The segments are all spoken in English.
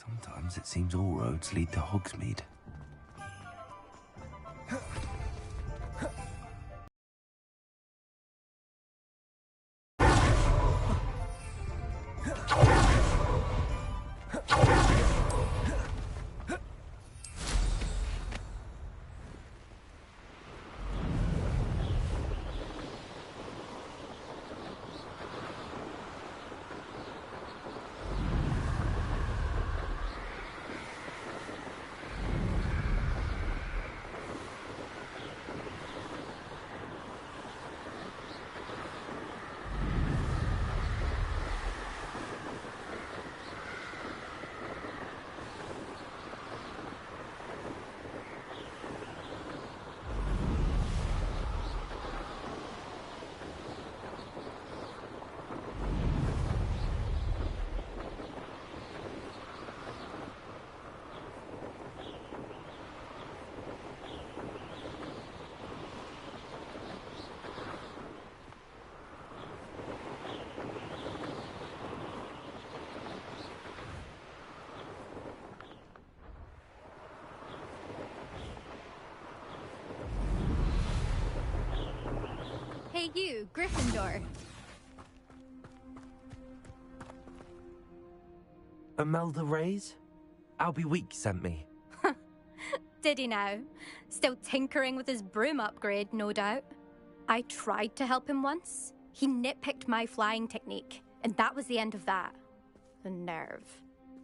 Sometimes it seems all roads lead to Hogsmeade. Hey you, Gryffindor. Imelda Reyes? Albie Week sent me. Did he now? Still tinkering with his broom upgrade, no doubt. I tried to help him once. He nitpicked my flying technique, and that was the end of that. The nerve.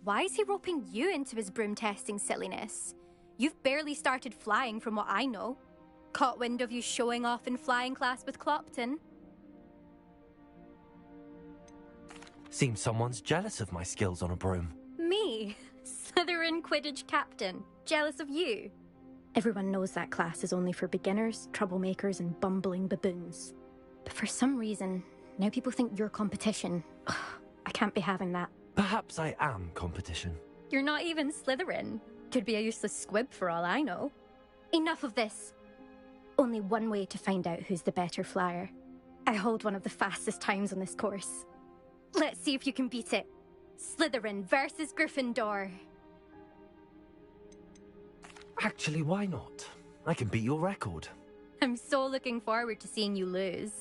Why is he roping you into his broom testing silliness? You've barely started flying from what I know. Caught wind of you showing off in flying class with Clopton. Seems someone's jealous of my skills on a broom. Me? Slytherin Quidditch captain. Jealous of you? Everyone knows that class is only for beginners, troublemakers, and bumbling baboons. But for some reason, now people think you're competition. Ugh, I can't be having that. Perhaps I am competition. You're not even Slytherin. Could be a useless squib for all I know. Enough of this. Only one way to find out who's the better flyer. I hold one of the fastest times on this course. Let's see if you can beat it. Slytherin versus Gryffindor. Actually, why not? I can beat your record. I'm so looking forward to seeing you lose.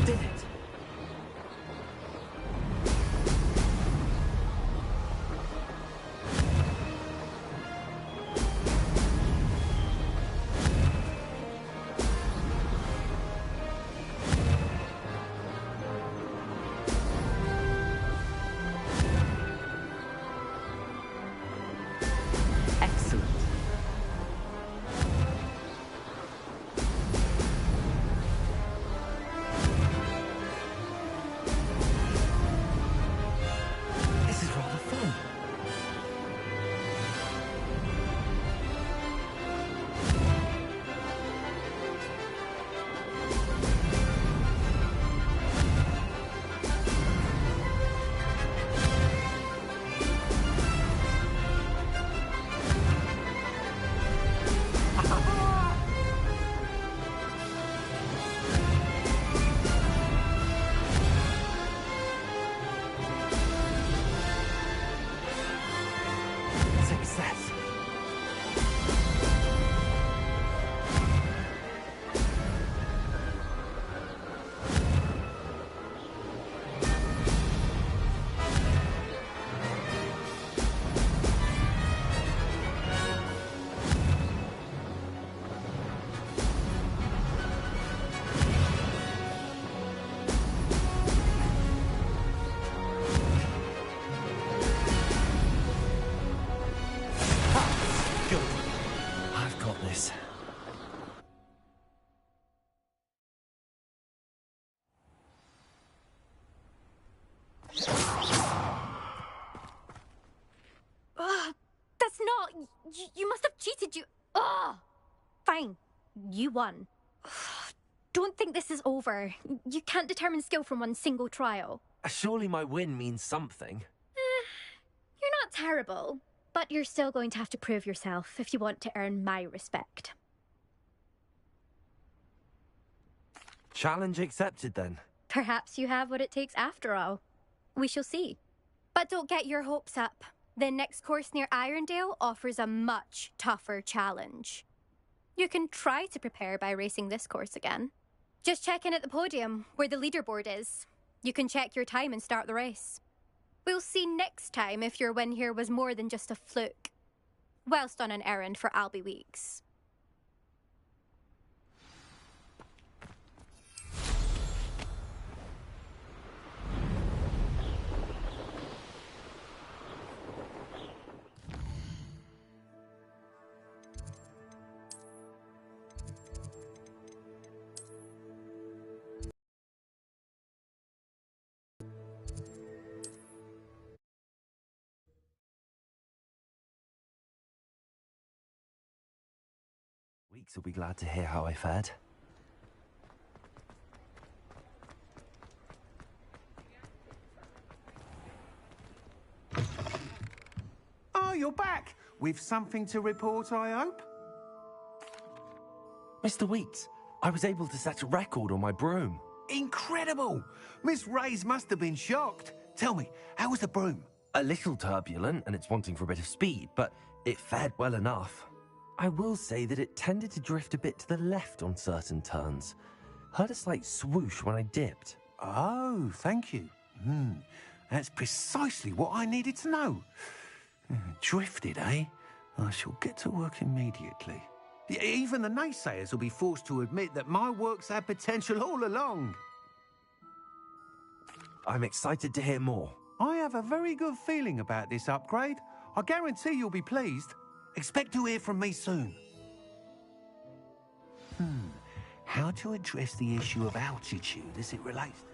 Did it? Excellent. This is rather fun. Success. Good. I've got this. Ugh, that's not... You must have cheated, you... Ugh! Fine. You won. Ugh, don't think this is over. You can't determine skill from one single trial. Surely my win means something. You're not terrible. But you're still going to have to prove yourself if you want to earn my respect. Challenge accepted, then. Perhaps you have what it takes after all. We shall see. But don't get your hopes up. The next course near Irondale offers a much tougher challenge. You can try to prepare by racing this course again. Just check in at the podium, where the leaderboard is. You can check your time and start the race. We'll see next time if your win here was more than just a fluke, whilst on an errand for Albie Weeks. Weeks will be glad to hear how I fared. Oh, you're back! With something to report, I hope? Mr. Weeks, I was able to set a record on my broom. Incredible! Miss Reyes must have been shocked. Tell me, how was the broom? A little turbulent, and it's wanting for a bit of speed, but it fared well enough. I will say that it tended to drift a bit to the left on certain turns. Heard a slight swoosh when I dipped. Oh, thank you. That's precisely what I needed to know. Drifted, eh? I shall get to work immediately. Even the naysayers will be forced to admit that my work's had potential all along. I'm excited to hear more. I have a very good feeling about this upgrade. I guarantee you'll be pleased. Expect to hear from me soon. How to address the issue of altitude as it relates to...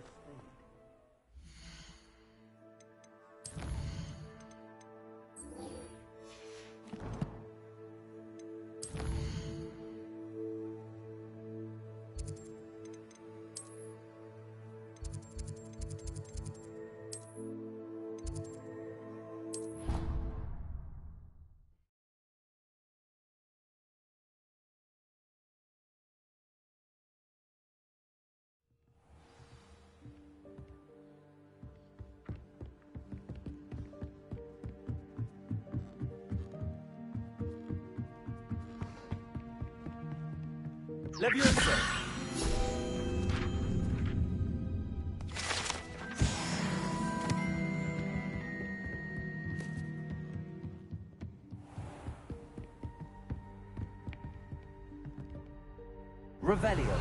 Leviosa! Revelio.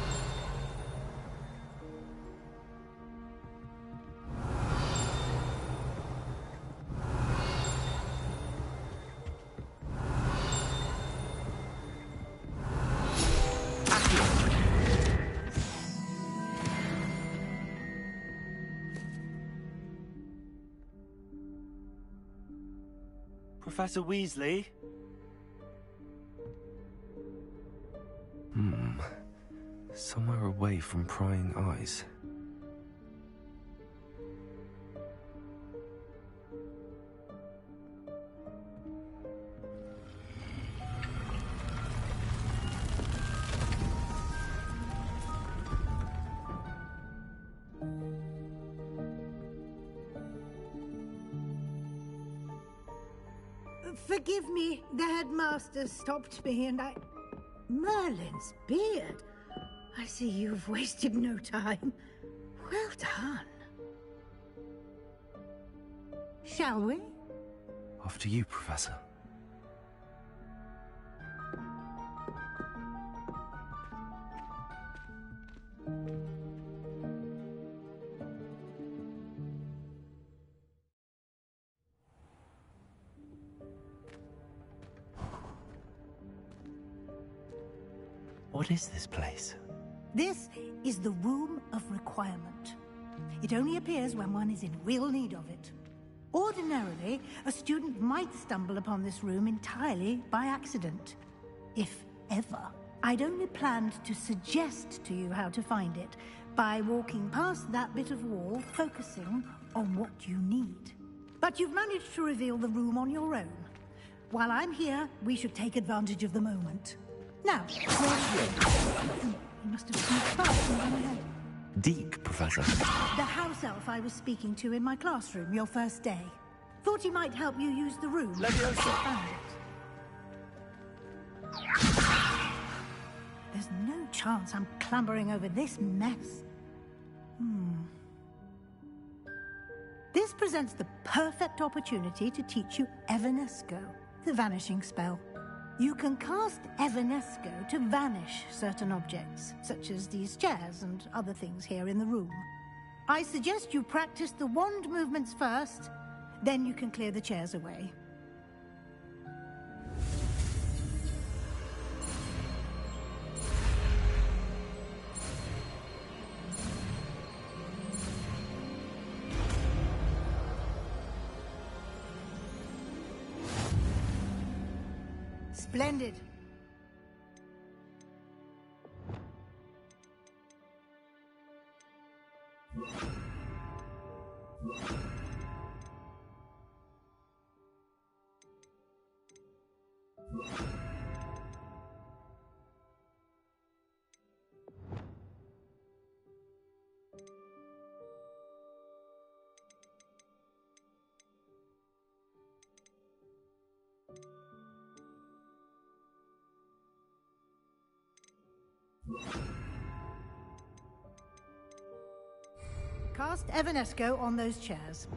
Professor Weasley? Somewhere away from prying eyes. Forgive me, the headmaster stopped me and I... Merlin's beard. I see you've wasted no time. Well done. Shall we? After you, Professor. What is this place? This is the Room of Requirement. It only appears when one is in real need of it. Ordinarily, a student might stumble upon this room entirely by accident. If ever. I'd only planned to suggest to you how to find it by walking past that bit of wall, focusing on what you need. But you've managed to reveal the room on your own. While I'm here, we should take advantage of the moment. Now, where's you? You must have sneaked past and run ahead. Deke, Professor. The house elf I was speaking to in my classroom your first day. Thought he might help you use the room. There's no chance I'm clambering over this mess. This presents the perfect opportunity to teach you Evanesco, the vanishing spell. You can cast Evanesco to vanish certain objects, such as these chairs and other things here in the room. I suggest you practice the wand movements first, then you can clear the chairs away. Splendid. Cast Evanesco on those chairs.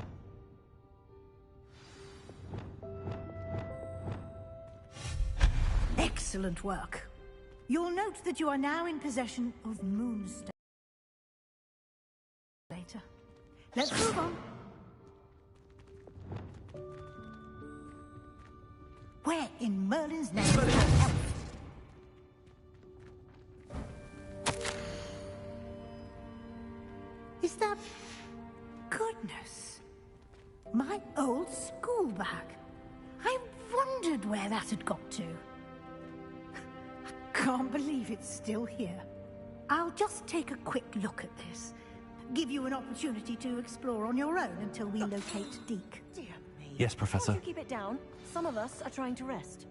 Excellent work. You'll note that you are now in possession of Moonstone. Later. Let's move on. Where in Merlin's name is your elf? Is that... Goodness. My old school bag. I wondered where that had got to. I can't believe it's still here. I'll just take a quick look at this. Give you an opportunity to explore on your own until we locate Deke. Dear me. Yes, Professor. Won't you keep it down? Some of us are trying to rest.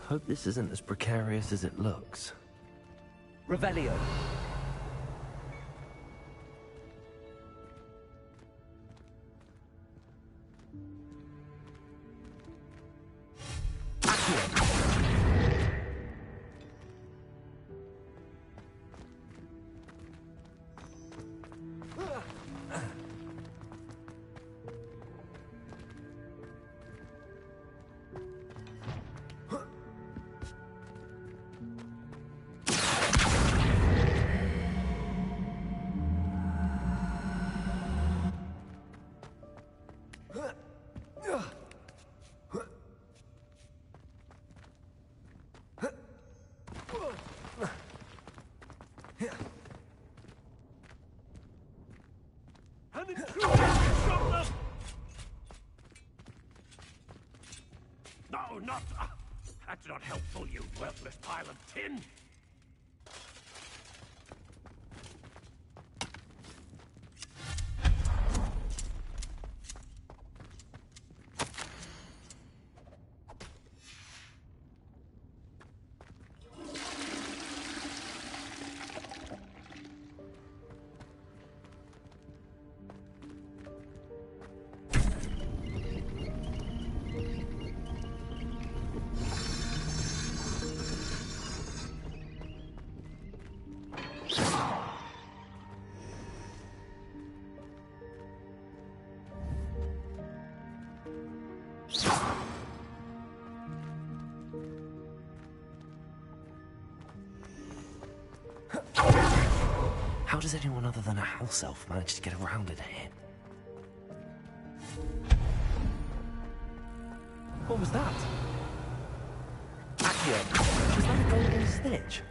Hope this isn't as precarious as it looks. Revelio. No, not... that's not helpful, you worthless pile of tin! How does anyone other than a house elf manage to get around in here? What was that? Accio, was that a golden snitch?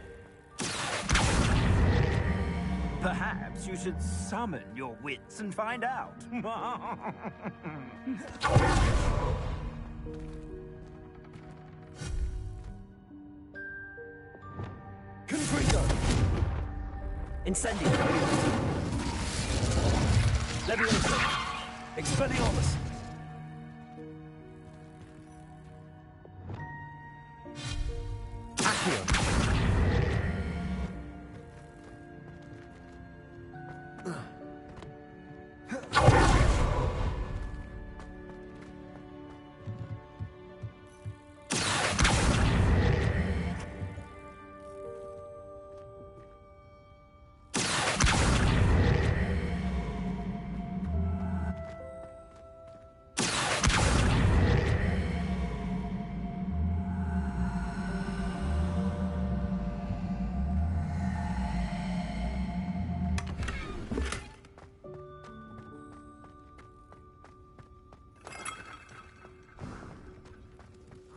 Perhaps you should summon your wits and find out. Confringo! Incendio! Leviosa! Expelliarmus! Accio!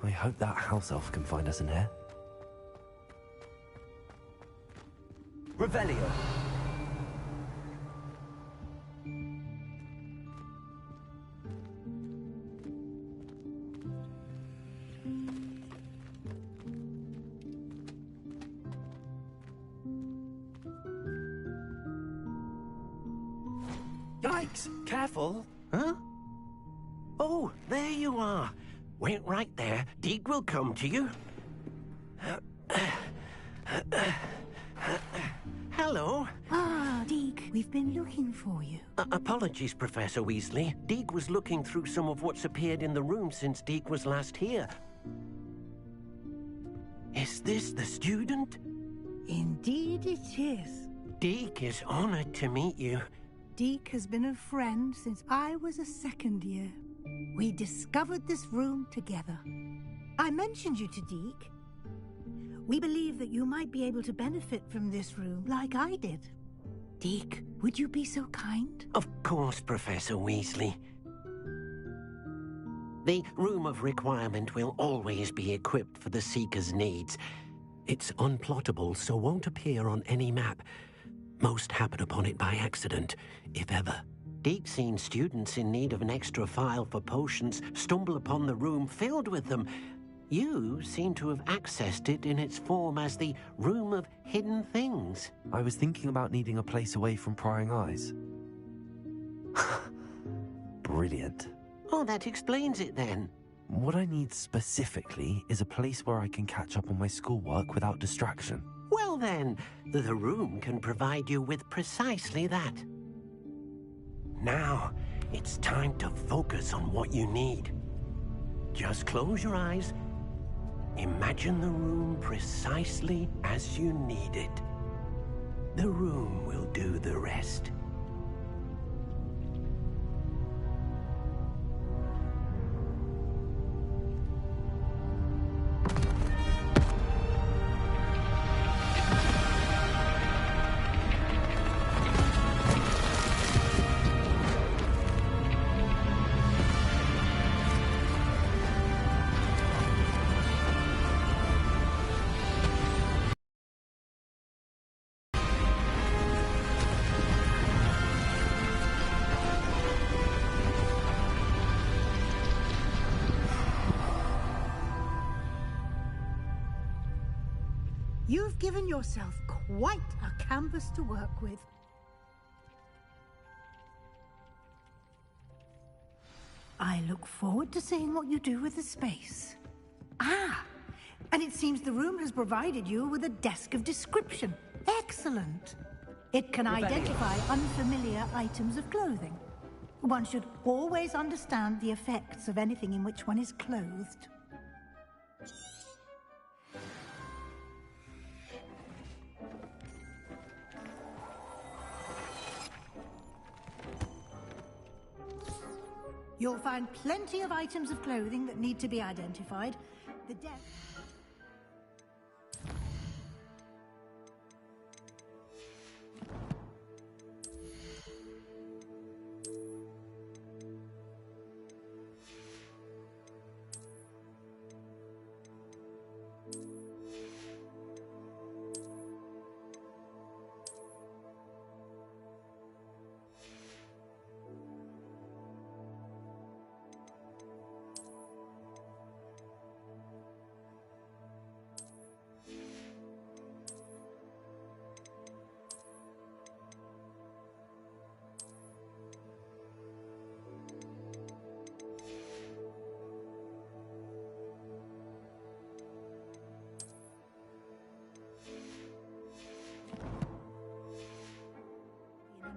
I hope that house elf can find us in here. Revelio! Yikes! Careful! Huh? Oh, there you are. Wait right there. Deek will come to you. Hello. Ah, Deke, we've been looking for you. Apologies, Professor Weasley. Deek was looking through some of what's appeared in the room since Deek was last here. Is this the student? Indeed it is. Deek is honored to meet you. Deke has been a friend since I was a second year. We discovered this room together. I mentioned you to Deke. We believe that you might be able to benefit from this room like I did. Deke, would you be so kind? Of course, Professor Weasley. The Room of Requirement will always be equipped for the Seeker's needs. It's unplottable, so won't appear on any map. Most happen upon it by accident, if ever. Deke's seen students in need of an extra file for potions stumble upon the room filled with them. You seem to have accessed it in its form as the Room of Hidden Things. I was thinking about needing a place away from prying eyes. Brilliant. Oh, that explains it then. What I need specifically is a place where I can catch up on my schoolwork without distraction. Well then, the room can provide you with precisely that. Now, it's time to focus on what you need. Just close your eyes. Imagine the room precisely as you need it. The room will do the rest. You've given yourself quite a canvas to work with. I look forward to seeing what you do with the space. Ah, and it seems the room has provided you with a desk of description. Excellent. It can identify unfamiliar items of clothing. One should always understand the effects of anything in which one is clothed. You'll find plenty of items of clothing that need to be identified. The desk...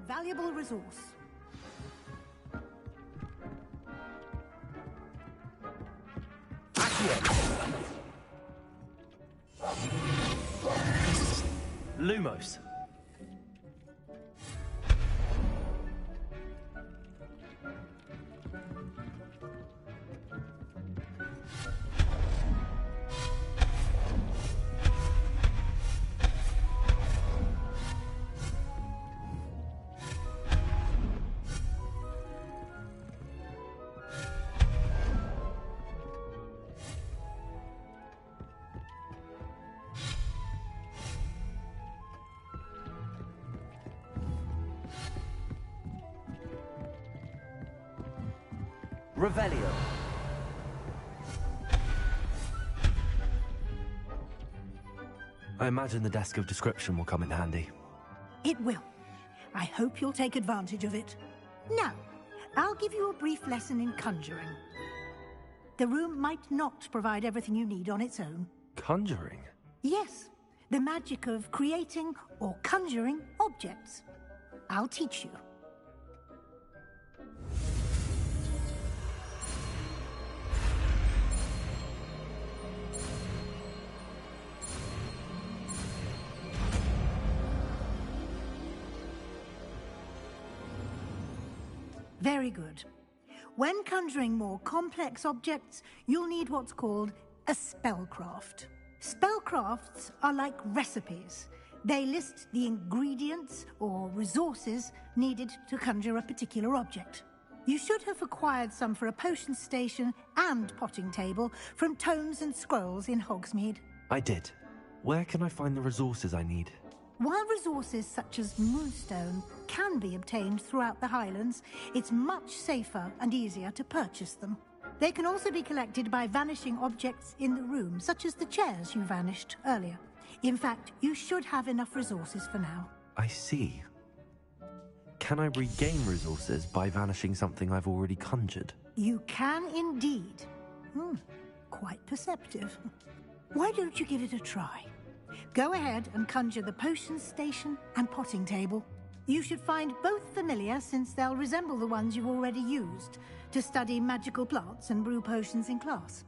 Valuable resource. Lumos. Revelio. I imagine the desk of description will come in handy. It will. I hope you'll take advantage of it. Now, I'll give you a brief lesson in conjuring. The room might not provide everything you need on its own. Conjuring? Yes, the magic of creating or conjuring objects. I'll teach you. Very good. When conjuring more complex objects, you'll need what's called a spellcraft. Spellcrafts are like recipes. They list the ingredients or resources needed to conjure a particular object. You should have acquired some for a potion station and potting table from tomes and scrolls in Hogsmeade. I did. Where can I find the resources I need? While resources such as moonstone can be obtained throughout the Highlands, it's much safer and easier to purchase them. They can also be collected by vanishing objects in the room, such as the chairs you vanished earlier. In fact, you should have enough resources for now. I see. Can I regain resources by vanishing something I've already conjured? You can indeed. Quite perceptive. Why don't you give it a try? Go ahead and conjure the potion station and potting table. You should find both familiar, since they'll resemble the ones you've already used to study magical plants and brew potions in class.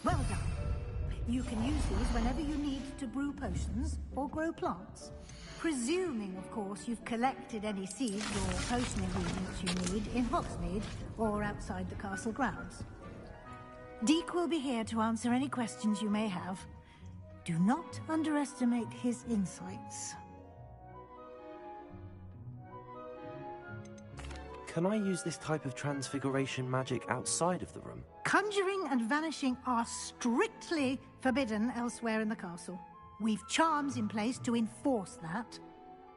Well done. You can use these whenever you need to brew potions or grow plants. Presuming, of course, you've collected any seeds or potion ingredients you need in Hogsmeade or outside the castle grounds. Deke will be here to answer any questions you may have. Do not underestimate his insights. Can I use this type of transfiguration magic outside of the room? Conjuring and vanishing are strictly forbidden elsewhere in the castle. We've charms in place to enforce that.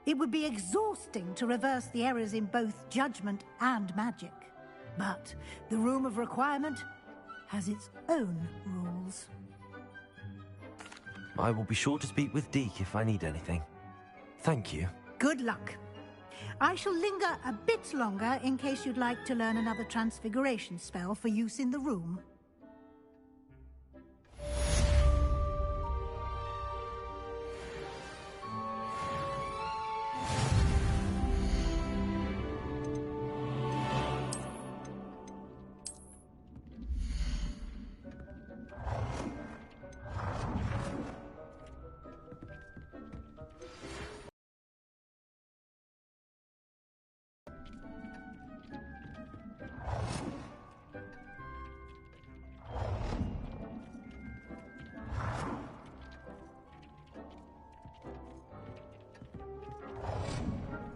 It would be exhausting to reverse the errors in both judgment and magic. But the Room of Requirement has its own rules. I will be sure to speak with Deke if I need anything. Thank you. Good luck. I shall linger a bit longer in case you'd like to learn another transfiguration spell for use in the room.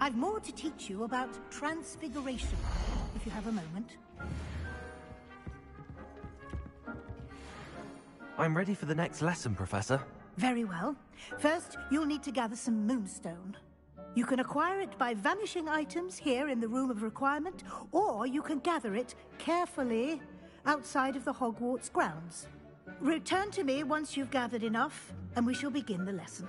I've more to teach you about transfiguration, if you have a moment. I'm ready for the next lesson, Professor. Very well. First, you'll need to gather some moonstone. You can acquire it by vanishing items here in the Room of Requirement, or you can gather it carefully outside of the Hogwarts grounds. Return to me once you've gathered enough, and we shall begin the lesson.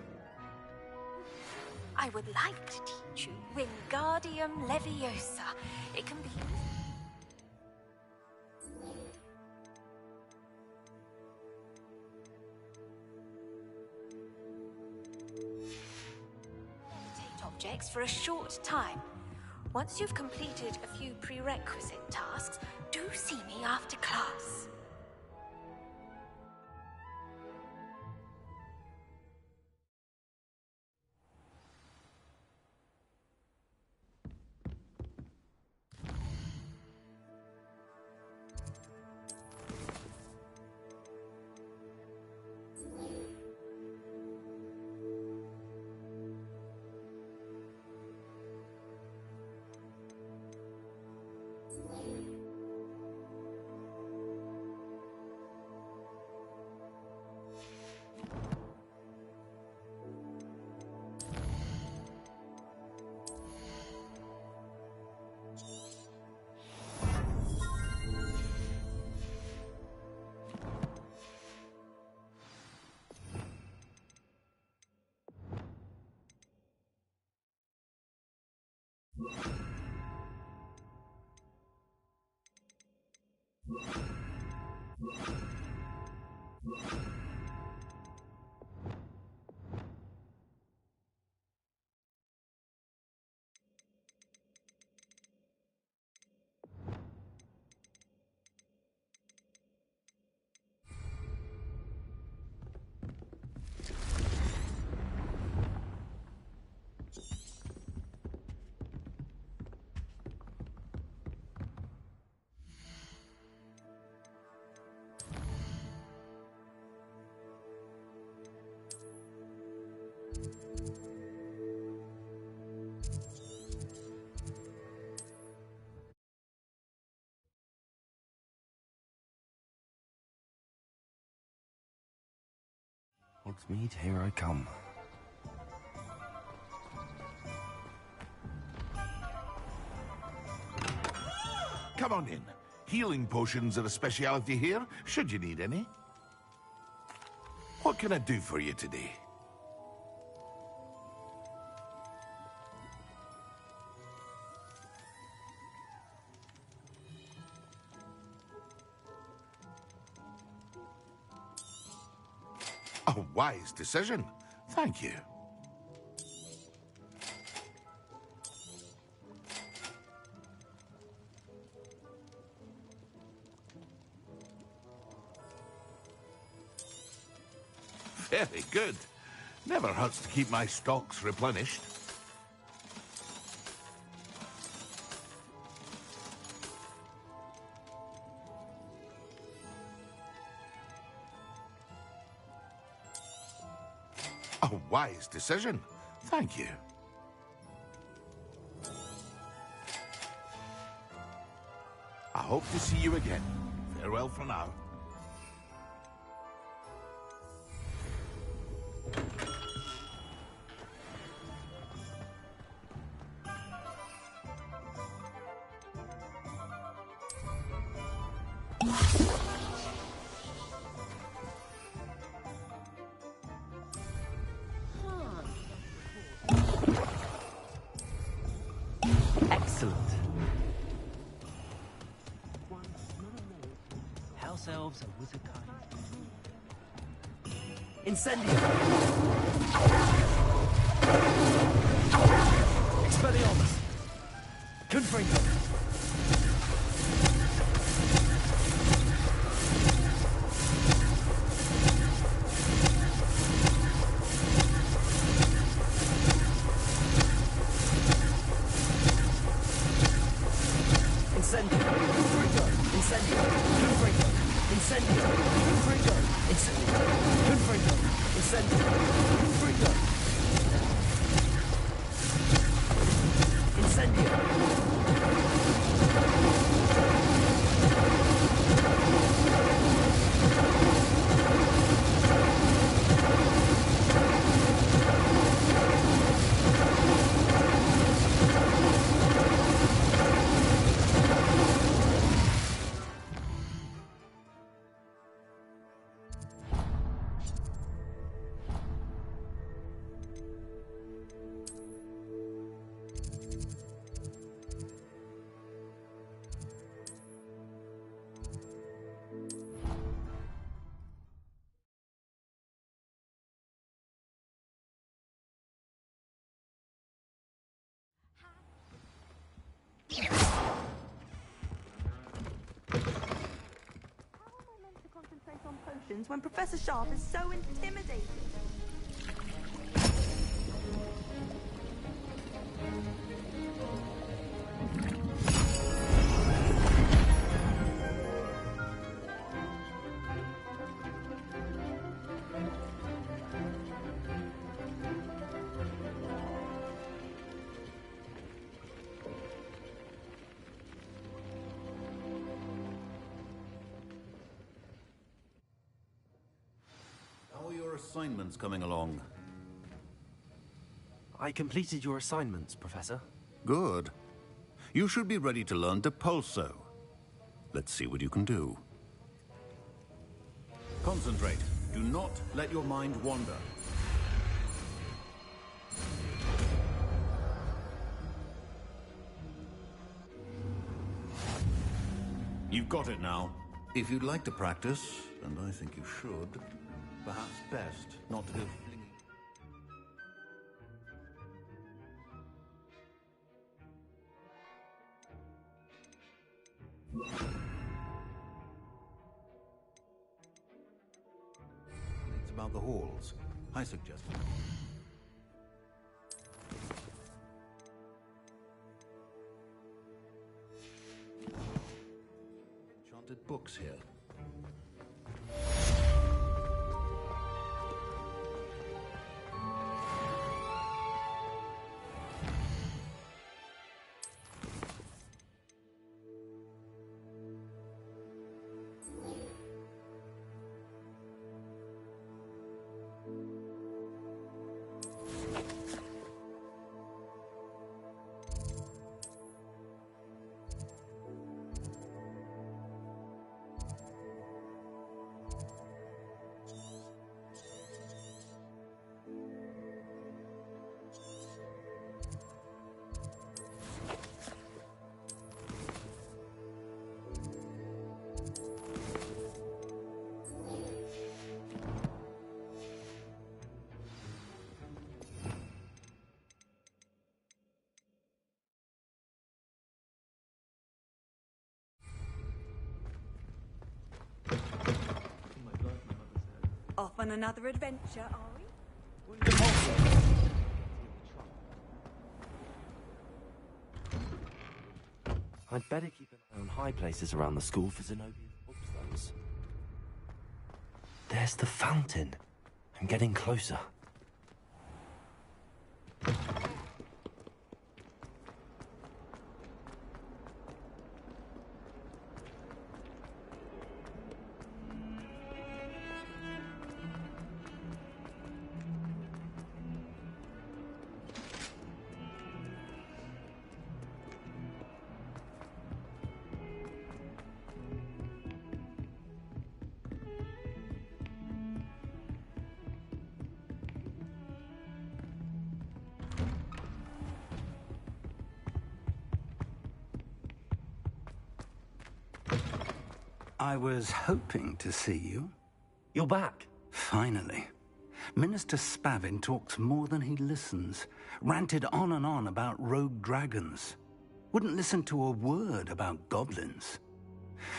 I would like to teach you Wingardium Leviosa. It can be levitate objects for a short time. Once you've completed a few prerequisite tasks, do see me after class. Hogsmeade, here I come. Come on in. Healing potions are a speciality here, should you need any. What can I do for you today? A wise decision. Thank you. Very good. Never hurts to keep my stocks replenished. A wise decision. Thank you. I hope to see you again. Farewell for now. Excellent. House elves are wizard kind. Incendio! Expelliarmus! Confringo! Incendio! Incendio! Confringo! Incendio! Confringo! Incendio! Confringo! Incendio! Confringo! Incendio! When Professor Sharp is so intimidating. How are your assignments coming along? I completed your assignments, Professor. Good. You should be ready to learn Depulso. Let's see what you can do. Concentrate. Do not let your mind wander. You've got it now. If you'd like to practice, and I think you should, perhaps best not to go flinging. It's about the halls. I suggest. Enchanted books here. Off on another adventure, are we? I'd better keep an eye on high places around the school for Zenobia's bookstones. There's the fountain. I'm getting closer. I was hoping to see you. You're back. Finally. Minister Spavin talks more than he listens. Ranted on and on about rogue dragons. Wouldn't listen to a word about goblins.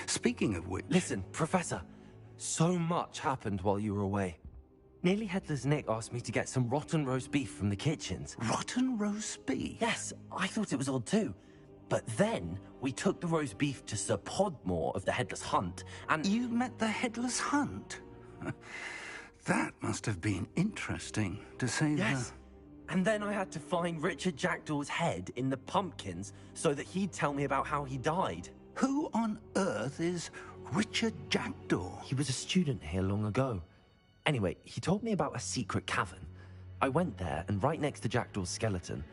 Speaking of which... Listen, Professor. So much happened while you were away. Nearly Headless Nick asked me to get some rotten roast beef from the kitchens. Rotten roast beef? Yes, I thought it was odd too. But then, we took the roast beef to Sir Podmore of the Headless Hunt, and... You met the Headless Hunt? That must have been interesting, to say the... Yes. And then I had to find Richard Jackdaw's head in the pumpkins so that he'd tell me about how he died. Who on earth is Richard Jackdaw? He was a student here long ago. Anyway, he told me about a secret cavern. I went there, and right next to Jackdaw's skeleton,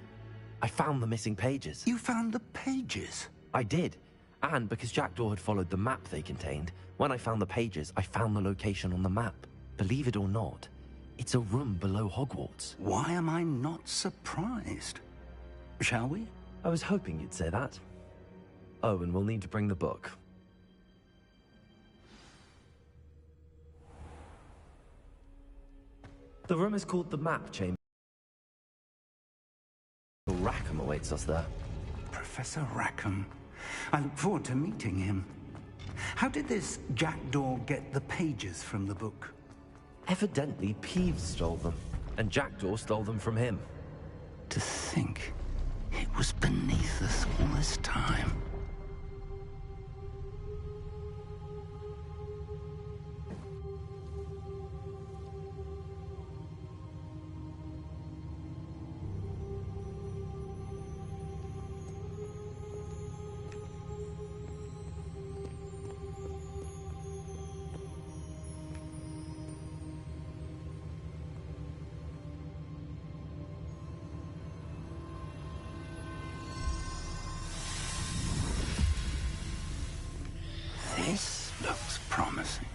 I found the missing pages. You found the pages? I did. And because Jackdaw had followed the map they contained, when I found the pages, I found the location on the map. Believe it or not, it's a room below Hogwarts. Why am I not surprised? Shall we? I was hoping you'd say that. Oh, and we'll need to bring the book. The room is called the Map Chamber. Rackham awaits us there. Professor Rackham. I look forward to meeting him. How did this Jackdaw get the pages from the book? Evidently, Peeves stole them, and Jackdaw stole them from him. To think it was beneath us all this time. This looks promising.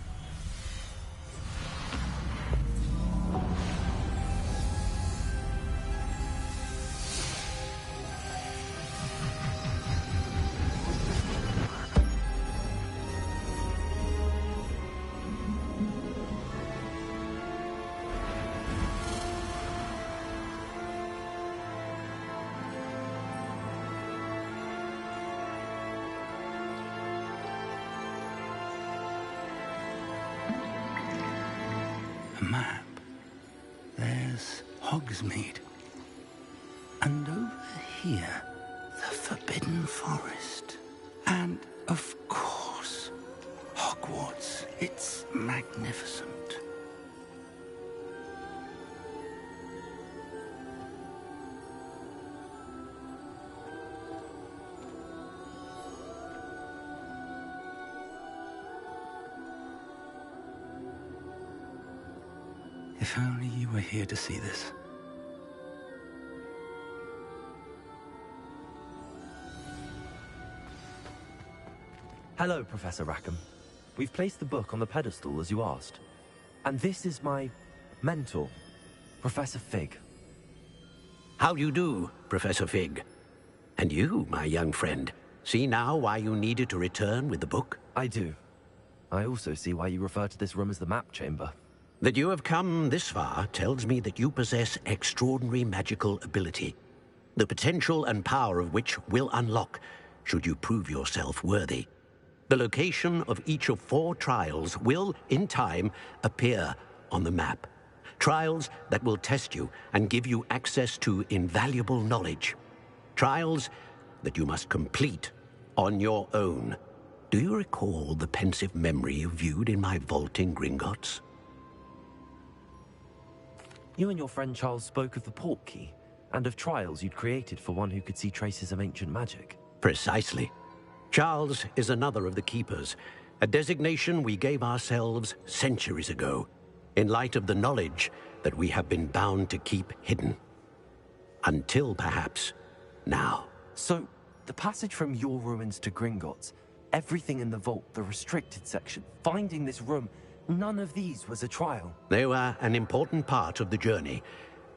A map. There's Hogsmeade. And over here, the Forbidden Forest. And, of course, Hogwarts. It's magnificent. If only you were here to see this. Hello, Professor Rackham. We've placed the book on the pedestal, as you asked. And this is my mentor, Professor Fig. How do you do, Professor Fig? And you, my young friend, see now why you needed to return with the book? I do. I also see why you refer to this room as the Map Chamber. That you have come this far tells me that you possess extraordinary magical ability, the potential and power of which will unlock, should you prove yourself worthy. The location of each of 4 trials will, in time, appear on the map. Trials that will test you and give you access to invaluable knowledge. Trials that you must complete on your own. Do you recall the pensive memory you viewed in my vault in Gringotts? You and your friend Charles spoke of the port key, and of trials you'd created for one who could see traces of ancient magic. Precisely. Charles is another of the Keepers, a designation we gave ourselves centuries ago, in light of the knowledge that we have been bound to keep hidden. Until, perhaps, now. So, the passage from your ruins to Gringotts, everything in the vault, the restricted section, finding this room, none of these was a trial. They were an important part of the journey,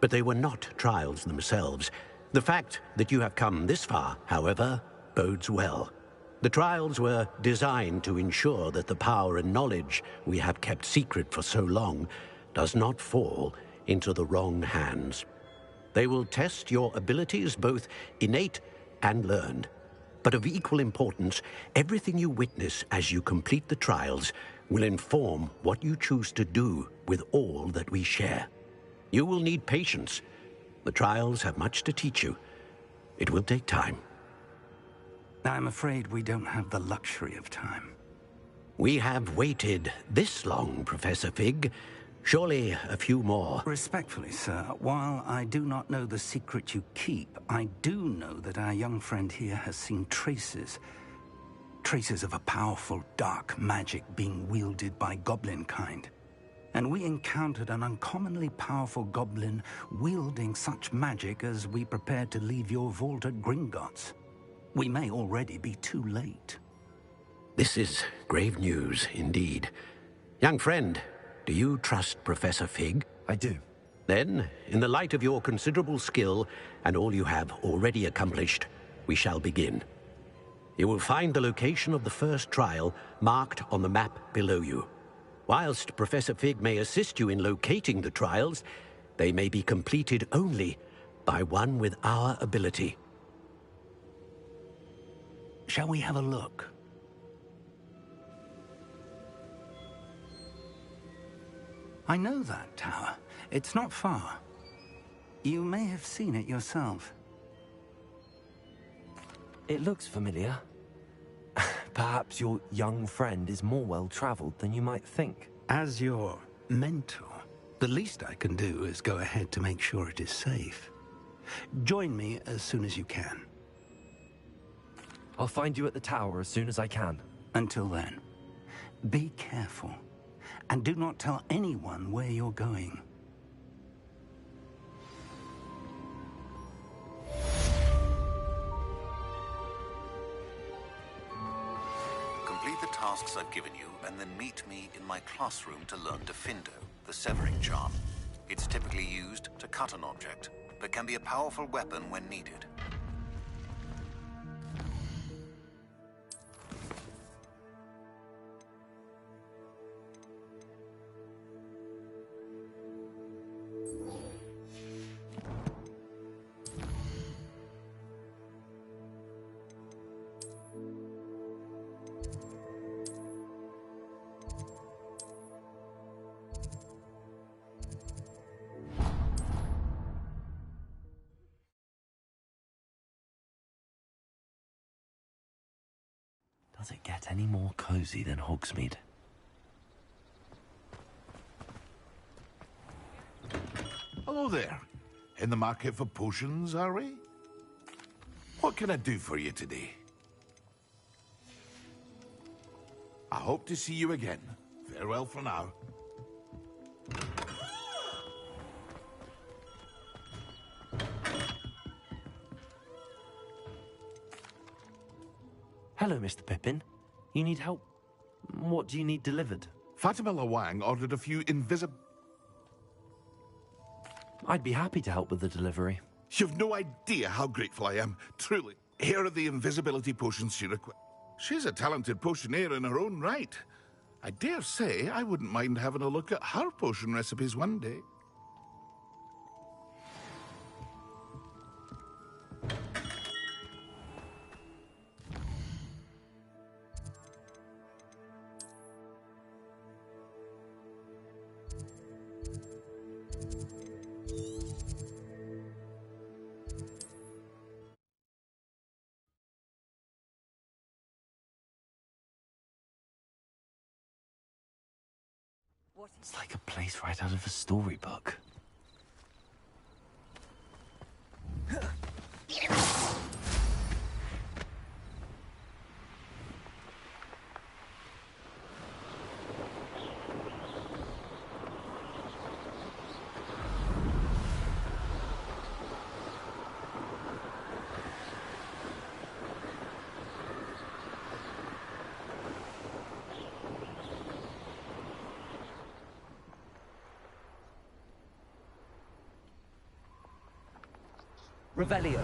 but they were not trials themselves. The fact that you have come this far, however, bodes well. The trials were designed to ensure that the power and knowledge we have kept secret for so long does not fall into the wrong hands. They will test your abilities, both innate and learned. But of equal importance, everything you witness as you complete the trials will inform what you choose to do with all that we share. You will need patience. The trials have much to teach you. It will take time. I'm afraid we don't have the luxury of time. We have waited this long, Professor Fig. Surely a few more. Respectfully, sir, while I do not know the secret you keep, I do know that our young friend here has seen traces of a powerful dark magic being wielded by goblin kind. And we encountered an uncommonly powerful goblin wielding such magic as we prepared to leave your vault at Gringotts. We may already be too late. This is grave news, indeed. Young friend, do you trust Professor Fig? I do. Then, in the light of your considerable skill and all you have already accomplished, we shall begin. You will find the location of the first trial marked on the map below you. Whilst Professor Fig may assist you in locating the trials, they may be completed only by one with our ability. Shall we have a look? I know that tower. It's not far. You may have seen it yourself. It looks familiar. Perhaps your young friend is more well-traveled than you might think. As your mentor, the least I can do is go ahead to make sure it is safe. Join me as soon as you can. I'll find you at the tower as soon as I can. Until then, be careful. And do not tell anyone where you're going. Complete the tasks I've given you, and then meet me in my classroom to learn Defindo, the severing charm. It's typically used to cut an object, but can be a powerful weapon when needed. Does it get any more cozy than Hogsmeade? Hello there. In the market for potions, are we? What can I do for you today? I hope to see you again. Farewell for now. Hello, Mr. Pippin. You need help? What do you need delivered? Fatima Lawang ordered a few I'd be happy to help with the delivery. You've no idea how grateful I am, truly. Here are the invisibility potions she requires. She's a talented potioneer in her own right. I dare say I wouldn't mind having a look at her potion recipes one day. It's like a place right out of a storybook. Revelio.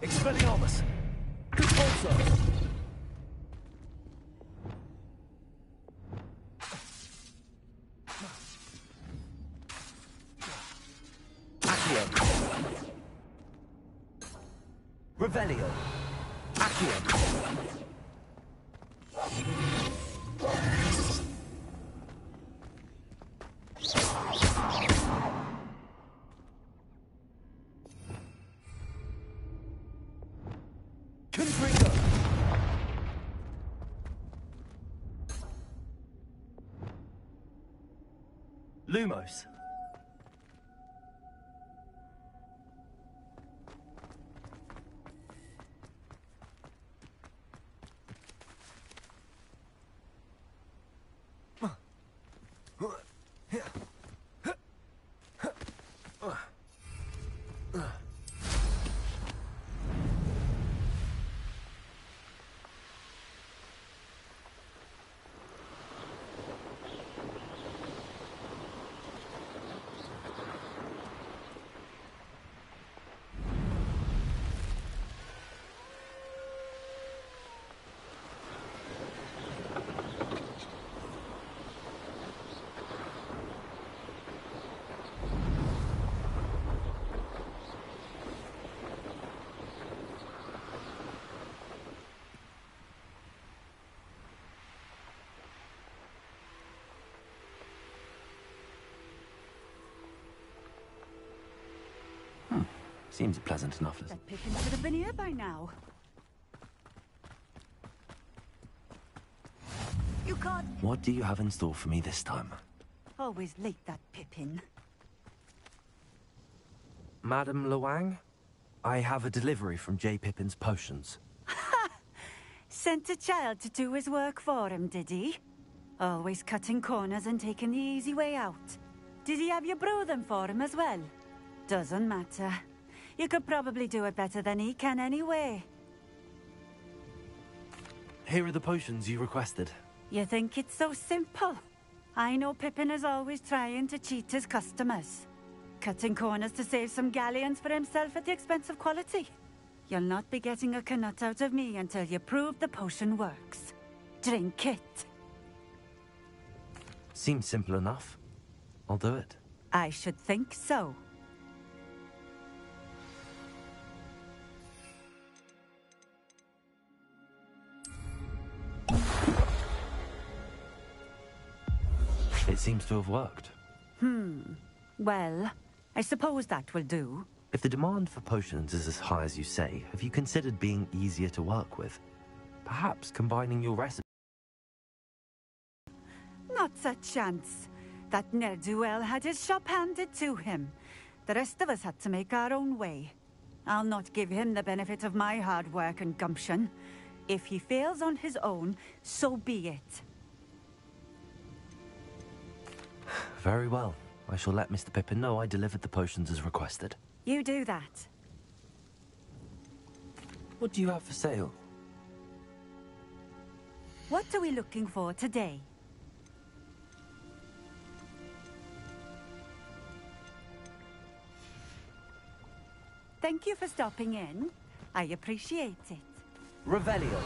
Expelliarmus! Conspulso! Revelio. Accio. Confringo! Lumos. Seems pleasant enough. That Pippin should have been here by now. You can't... What do you have in store for me this time? Always late, that Pippin. Madame Luang? I have a delivery from J. Pippin's potions. Sent a child to do his work for him, did he? Always cutting corners and taking the easy way out. Did he have you brew them for him as well? Doesn't matter. You could probably do it better than he can anyway. Here are the potions you requested. You think it's so simple? I know Pippin is always trying to cheat his customers. Cutting corners to save some galleons for himself at the expense of quality. You'll not be getting a canut out of me until you prove the potion works. Drink it. Seems simple enough. I'll do it. I should think so. It seems to have worked. Well, I suppose that will do. If the demand for potions is as high as you say, have you considered being easier to work with? Perhaps combining your recipe... Not a chance. That ne'er-do-well had his shop handed to him. The rest of us had to make our own way. I'll not give him the benefit of my hard work and gumption. If he fails on his own, so be it. Very well. I shall let Mr. Pippin know I delivered the potions as requested. You do that. What do you have for sale? What are we looking for today? Thank you for stopping in. I appreciate it. Revelio.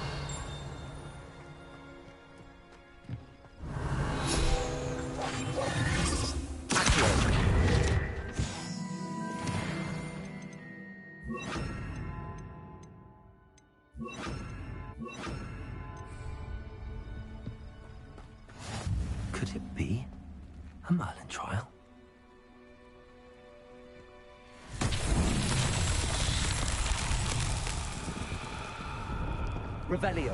Could it be a Merlin trial? Revelio.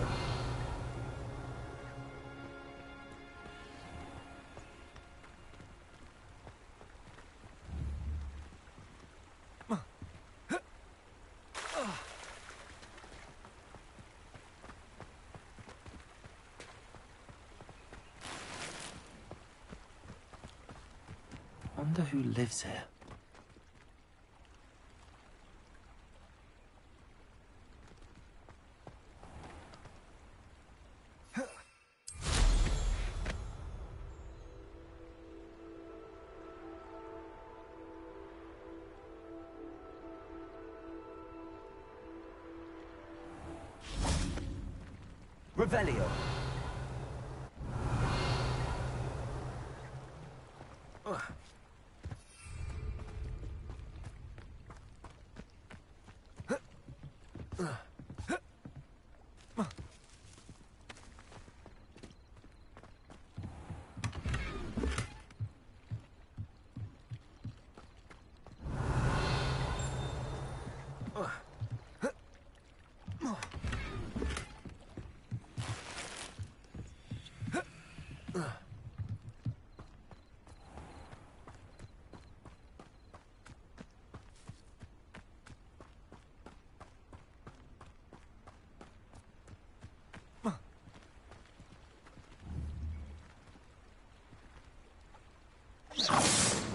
Wonder who lives here. Revelio.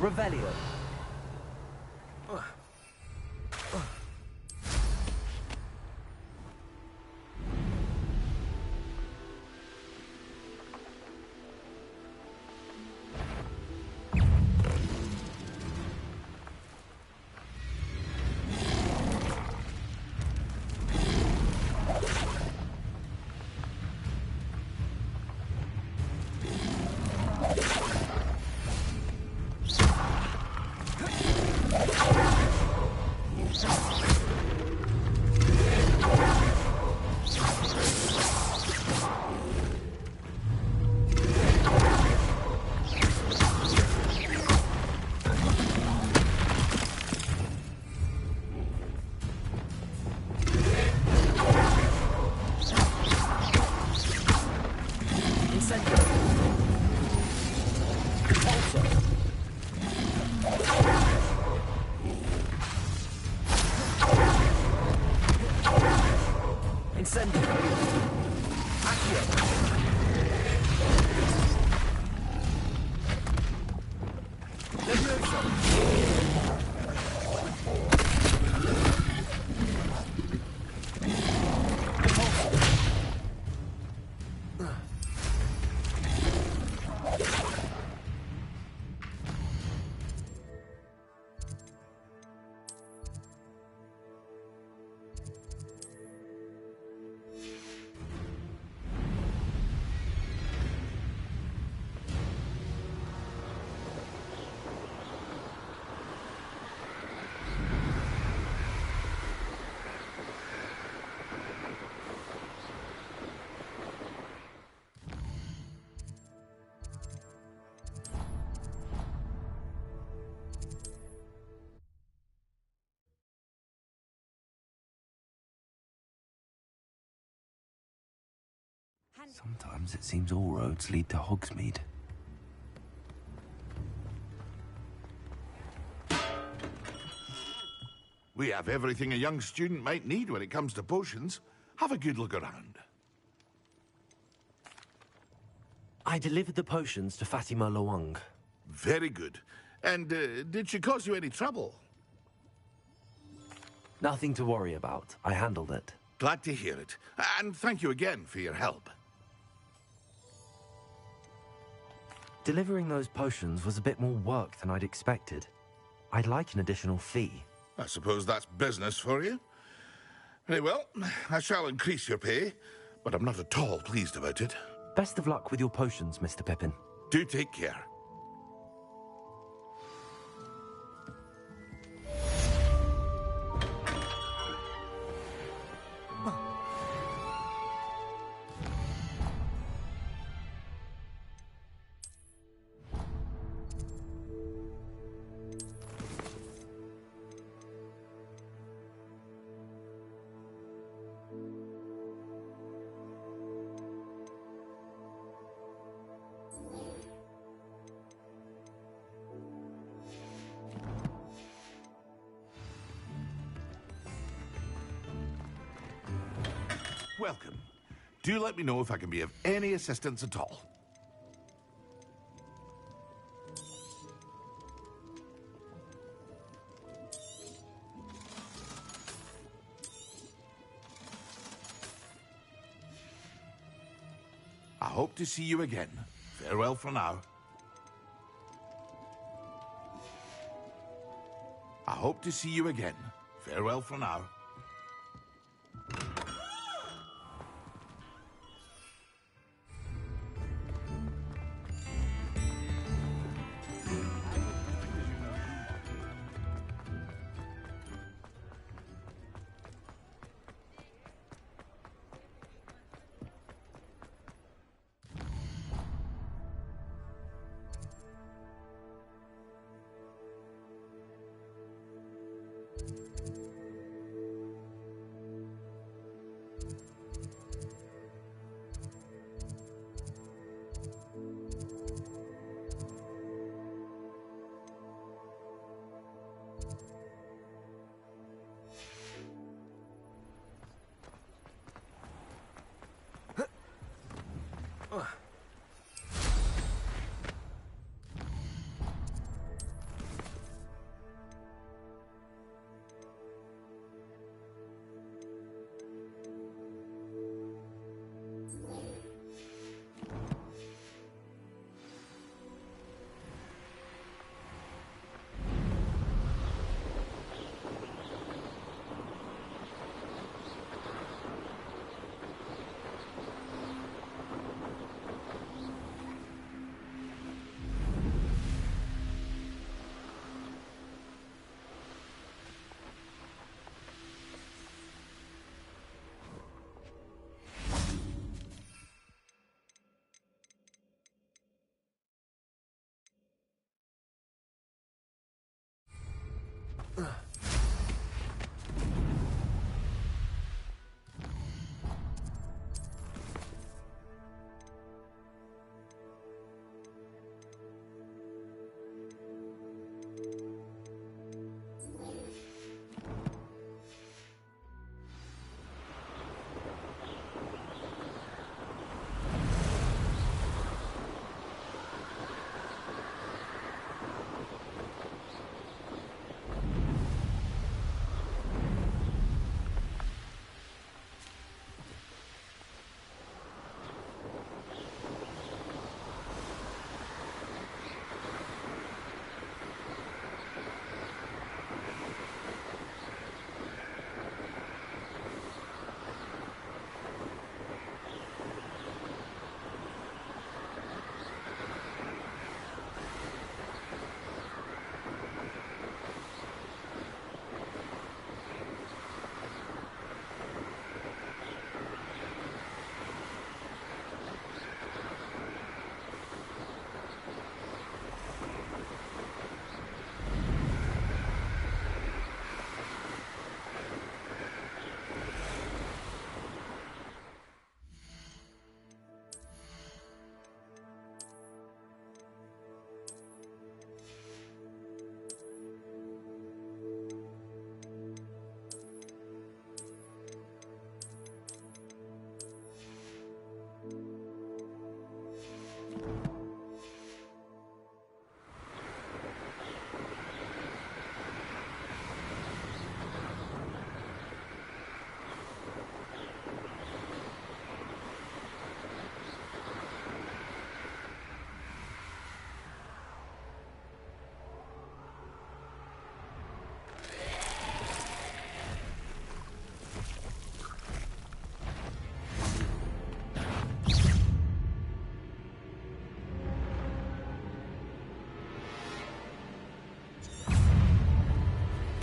Revelio. Sometimes it seems all roads lead to Hogsmeade. We have everything a young student might need when it comes to potions. Have a good look around. I delivered the potions to Fatima Lawang. Very good. And did she cause you any trouble? Nothing to worry about. I handled it. Glad to hear it. And thank you again for your help. Delivering those potions was a bit more work than I'd expected. I'd like an additional fee. I suppose that's business for you. Very well, I shall increase your pay, but I'm not at all pleased about it. Best of luck with your potions, Mr. Pippin. Do take care. welcome. Do let me know if I can be of any assistance at all. I hope to see you again. Farewell for now. I hope to see you again. Farewell for now.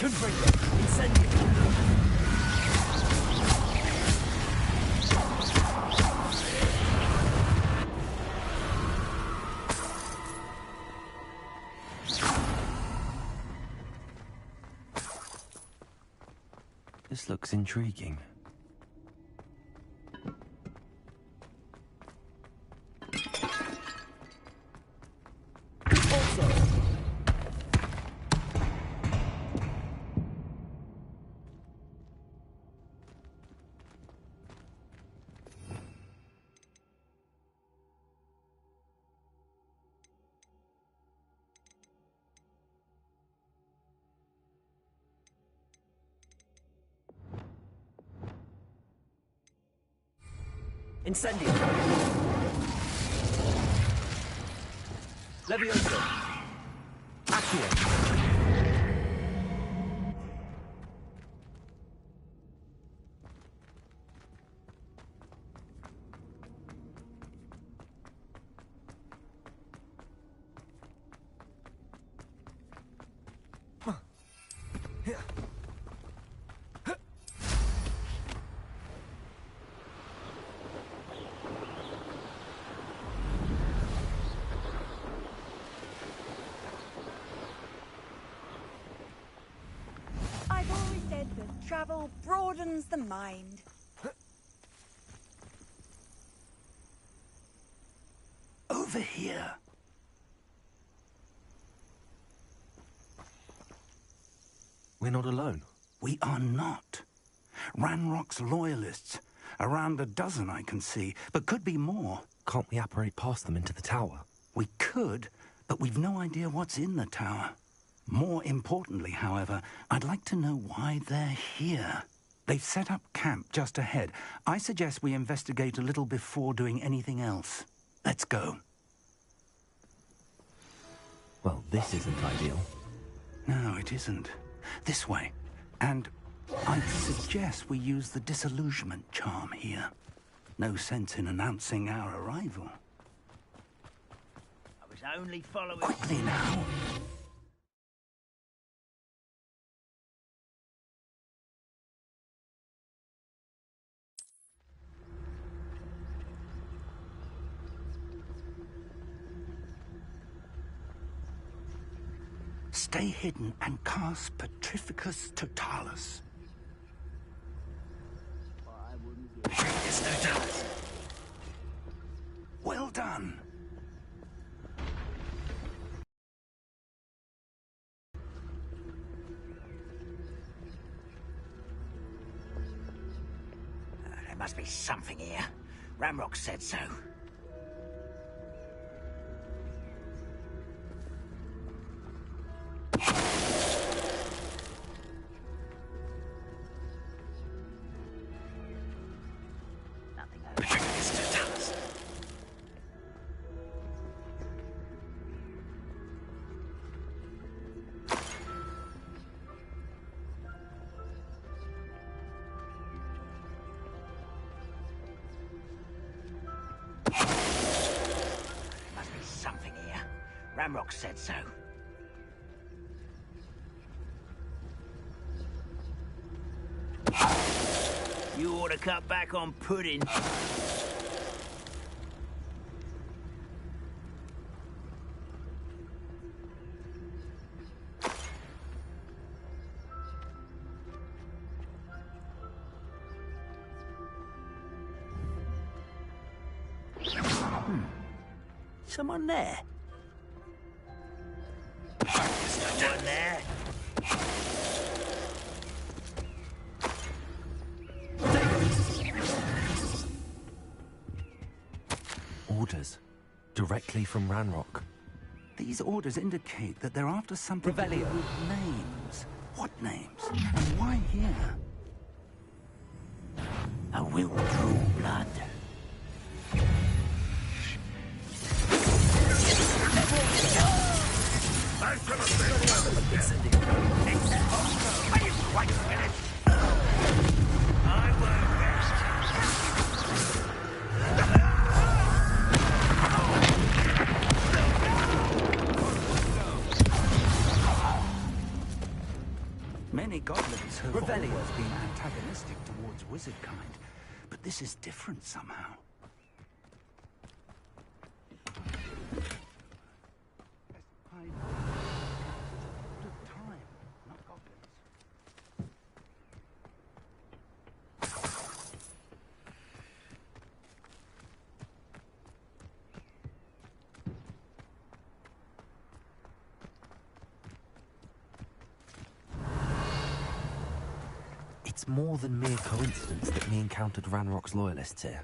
Confringo, incendio. This looks intriguing. Incendio. Levioso. Accio. I've always said that travel broadens the mind. Over here. We're not alone. We are not. Ranrock's loyalists. Around a dozen I can see, but could be more. Can't we apparate past them into the tower? We could, but we've no idea what's in the tower. More importantly, however, I'd like to know why they're here. They've set up camp just ahead. I suggest we investigate a little before doing anything else. Let's go. Well, this isn't ideal. No, it isn't. This way. And I'd suggest we use the disillusionment charm here. No sense in announcing our arrival. I was only following... Quickly now. Stay hidden and cast Petrificus Totalis. Well done. There must be something here. Ranrock said so. Ranrock said so. You ought to cut back on pudding. Someone there? Someone there? Orders. Directly from Ranrock. These orders indicate that they're after something with names. What names? And why here? A will draw blood. Many goblins have always been antagonistic towards wizard kind, but this is different somehow. It's more than mere coincidence that we encountered Ranrock's loyalists here.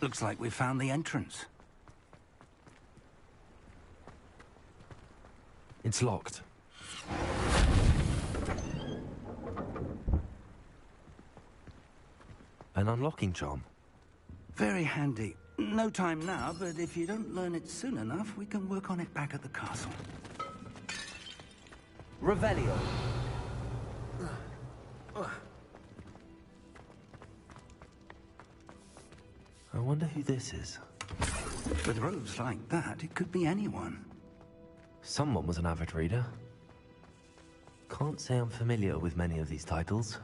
Looks like we found the entrance. It's locked. An unlocking charm. Very handy. No time now, but if you don't learn it soon enough, we can work on it back at the castle. Revelio. I wonder who this is. With robes like that, it could be anyone. Someone was an avid reader. Can't say I'm familiar with many of these titles.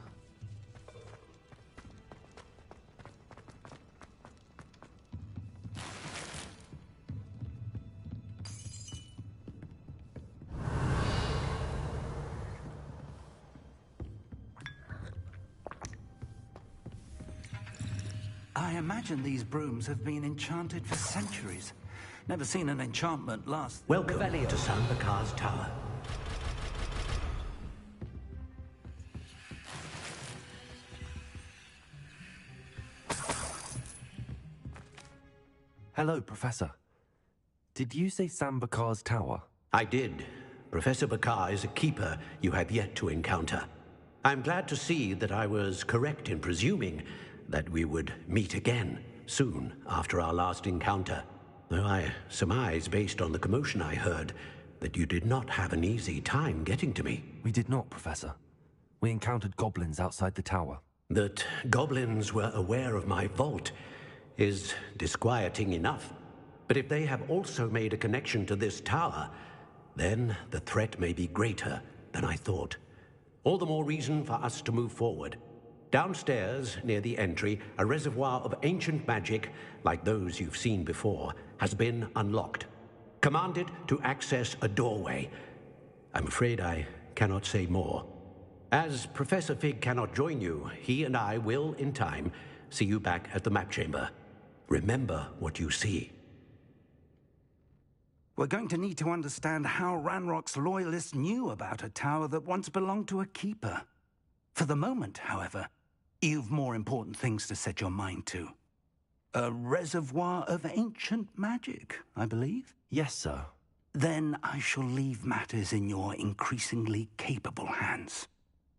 I imagine these brooms have been enchanted for centuries. Never seen an enchantment last... Welcome to Sambakar's Tower. Hello, Professor. Did you say Sambakar's Tower? I did. Professor Bakar is a keeper you have yet to encounter. I'm glad to see that I was correct in presuming that we would meet again soon after our last encounter. Though I surmise, based on the commotion I heard, that you did not have an easy time getting to me. We did not, Professor. We encountered goblins outside the tower. That goblins were aware of my vault is disquieting enough. But if they have also made a connection to this tower, then the threat may be greater than I thought. All the more reason for us to move forward. Downstairs, near the entry, a reservoir of ancient magic, like those you've seen before, has been unlocked. Commanded to access a doorway. I'm afraid I cannot say more. As Professor Fig cannot join you, he and I will, in time, see you back at the map chamber. Remember what you see. We're going to need to understand how Ranrock's loyalists knew about a tower that once belonged to a keeper. For the moment, however, you've more important things to set your mind to. A reservoir of ancient magic, I believe? Yes, sir. Then I shall leave matters in your increasingly capable hands.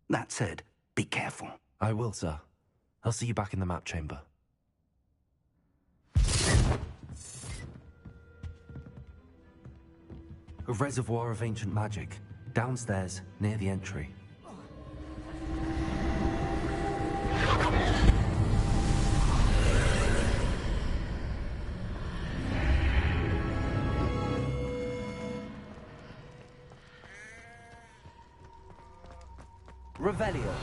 That said, be careful. I will, sir. I'll see you back in the map chamber. A reservoir of ancient magic, downstairs, near the entry. Revelio.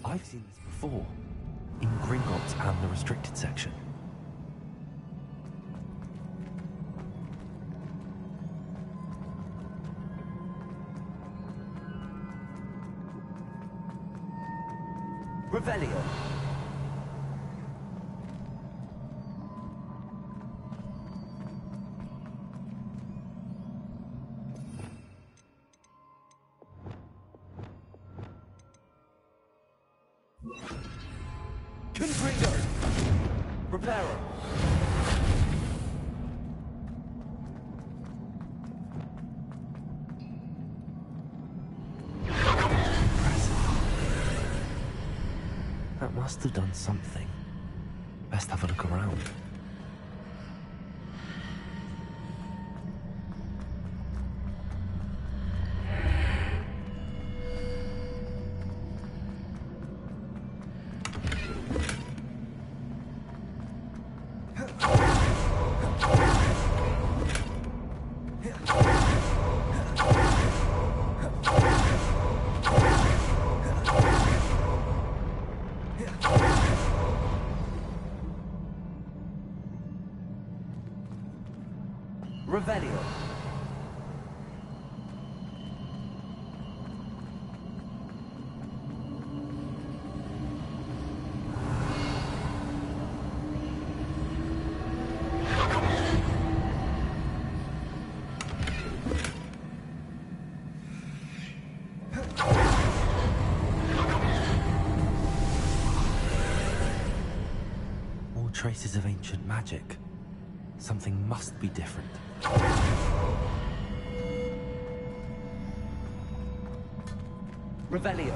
I've seen this before, in Gringotts and the restricted section. Revelio. Confringo. Reparo. That must have done something. Best have a look around. Revelio. traces of ancient magic. Something must be different. Revelio.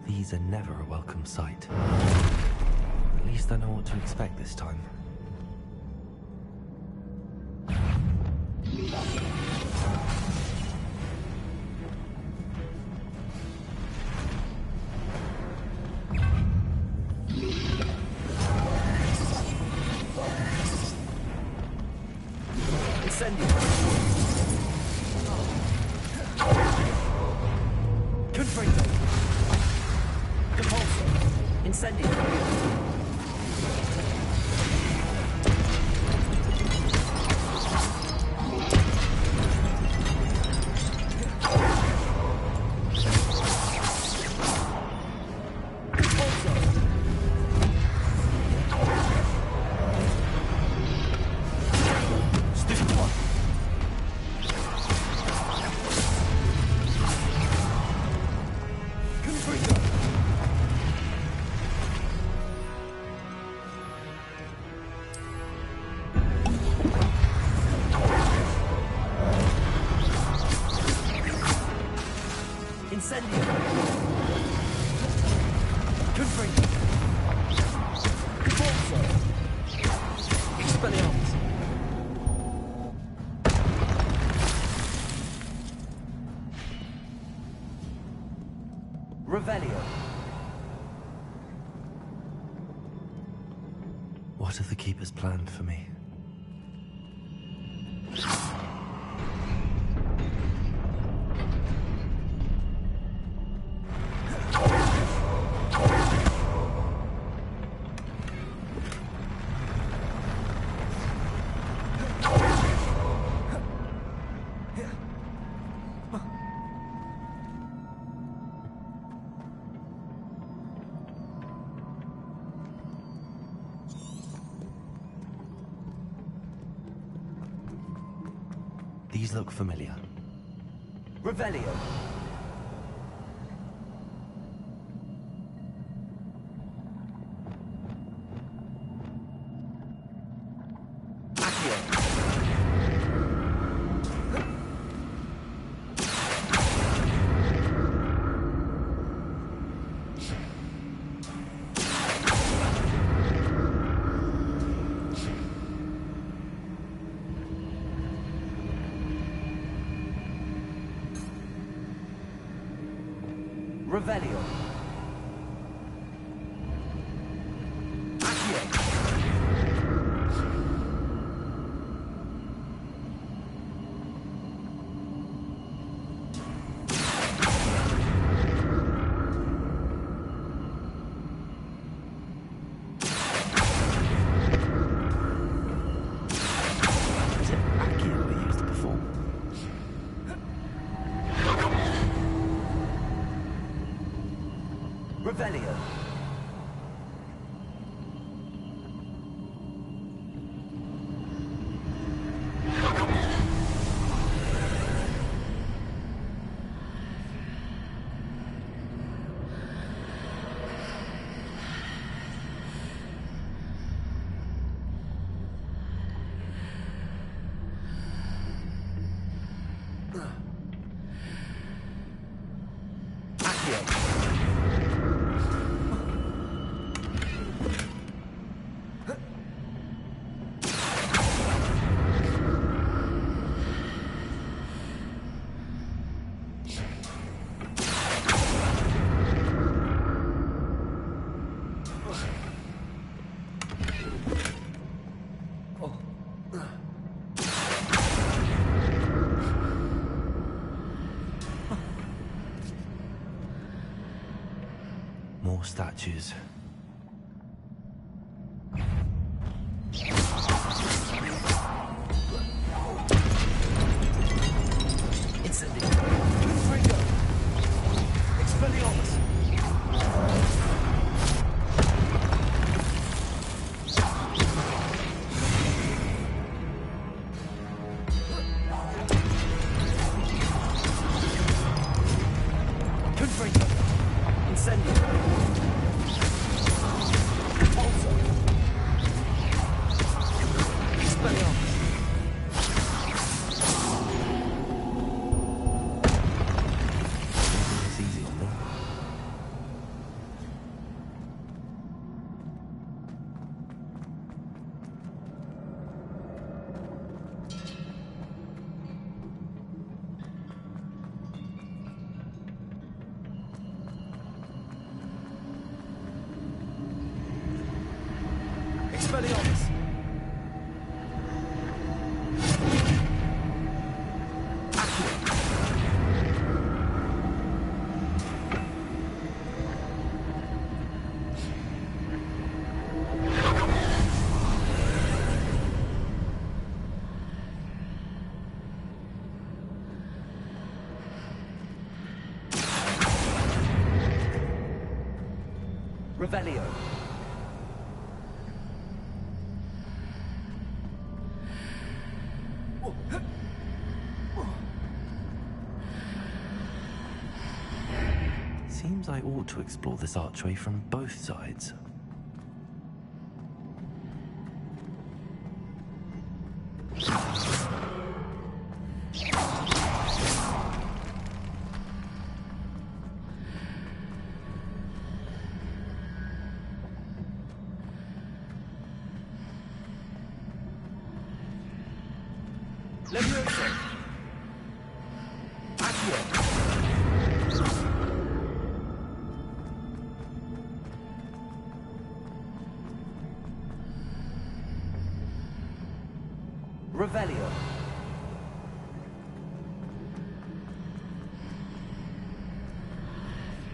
These are never a welcome sight. At least I know what to expect this time. What have the Keepers planned for me? These look familiar. Revelio. Revelio. Revelio. More statues. Incendio. Confringo. Expelliarmus. Incendio. Alto. Expelliarmus. It's easy on me. Expelliarmus. Revelio. Seems I ought to explore this archway from both sides. Levioso. Accio. Revelio.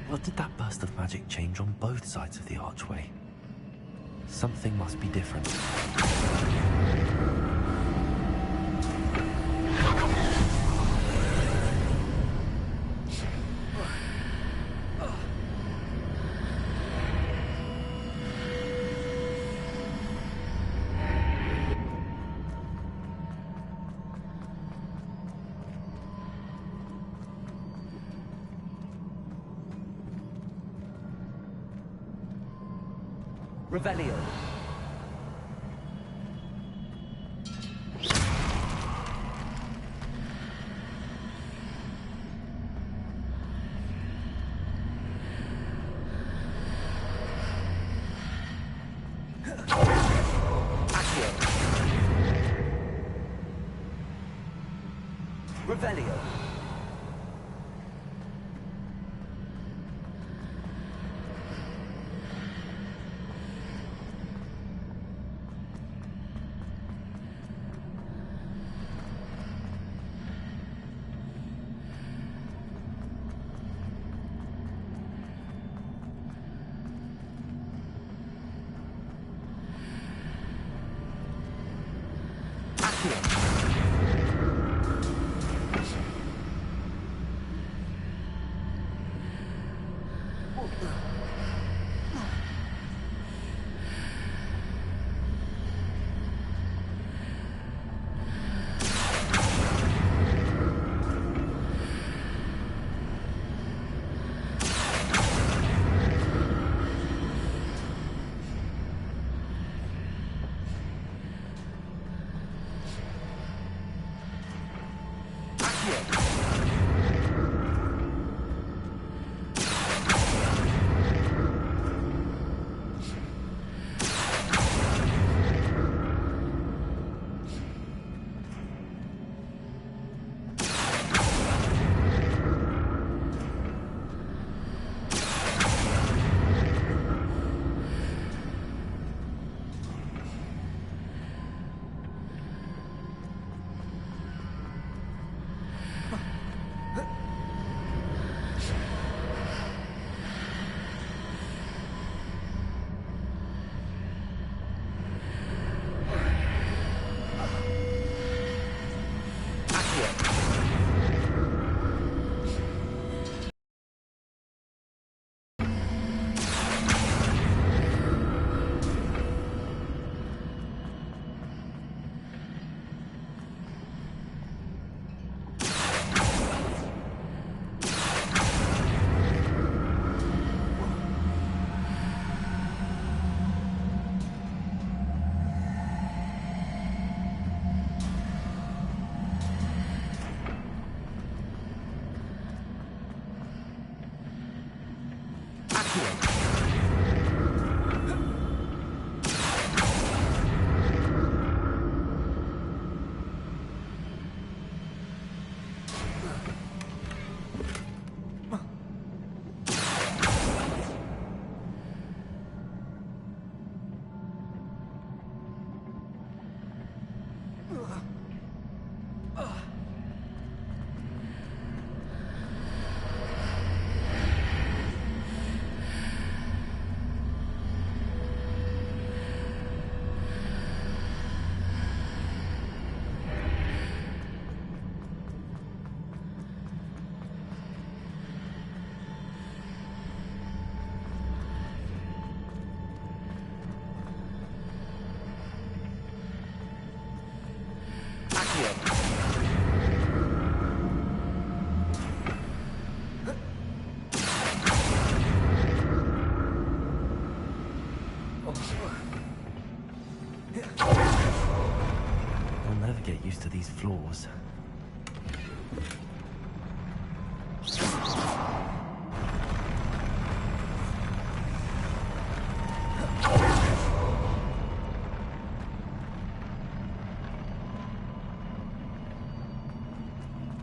What did that burst of magic change on both sides of the archway? Something must be different. Revelio. Accio. Revelio. I'll never get used to these floors.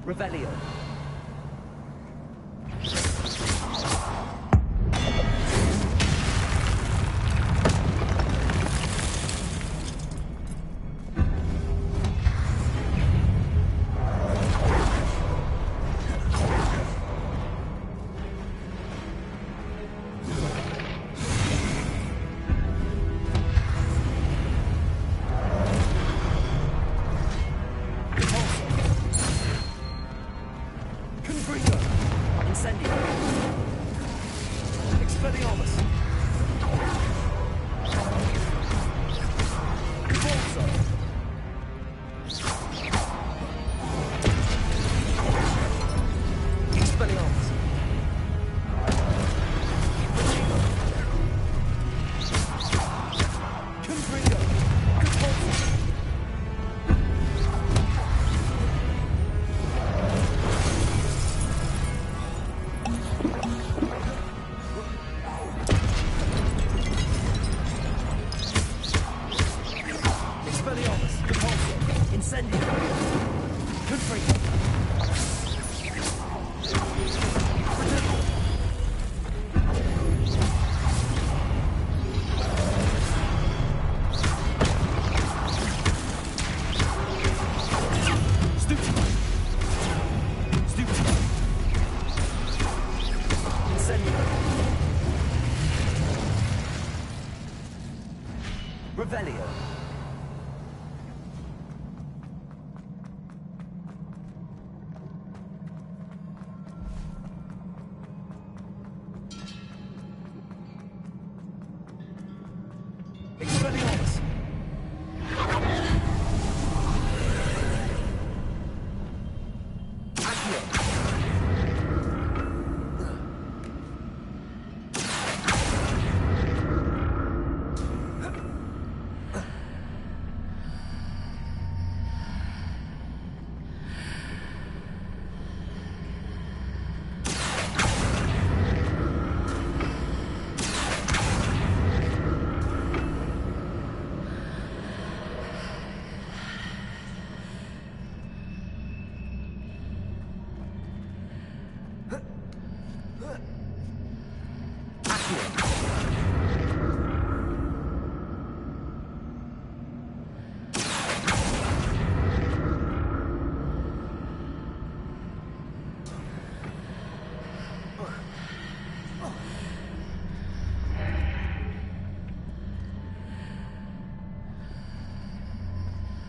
Revelio. Revelio. Expelliarmus.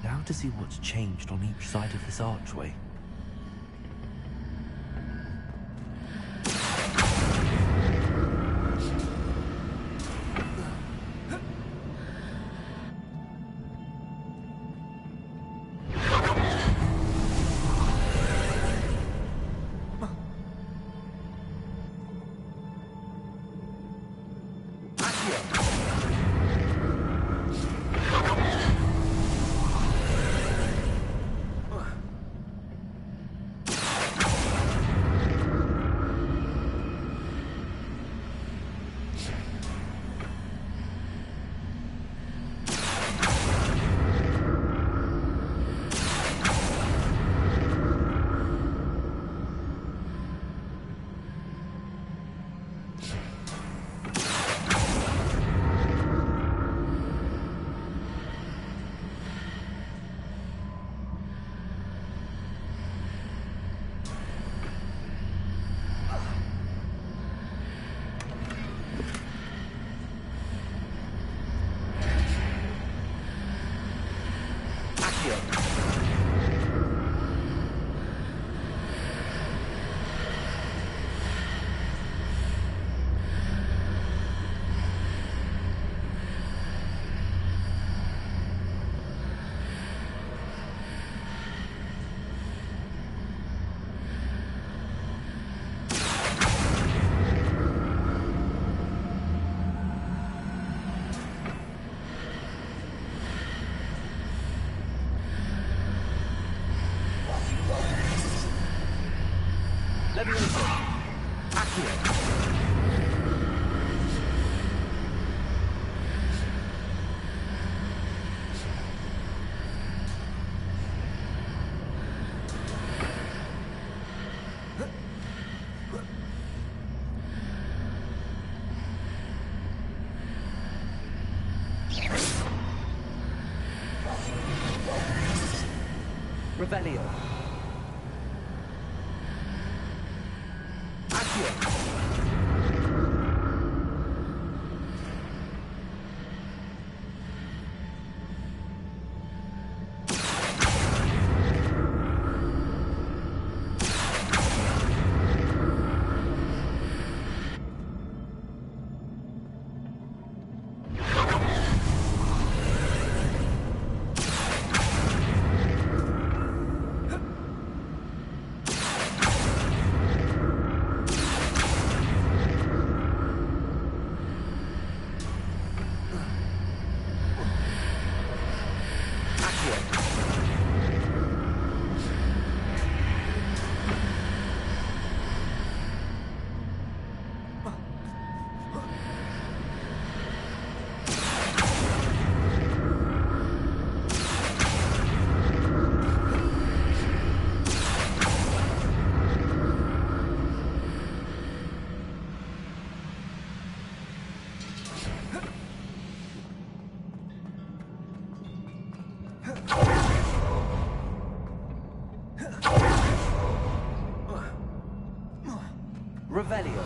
Now to see what's changed on each side of this archway. Levioso. Accio. Revelio. Accio. Revelio.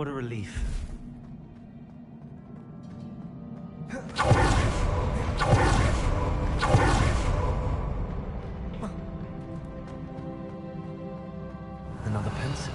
what a relief. Another pensive.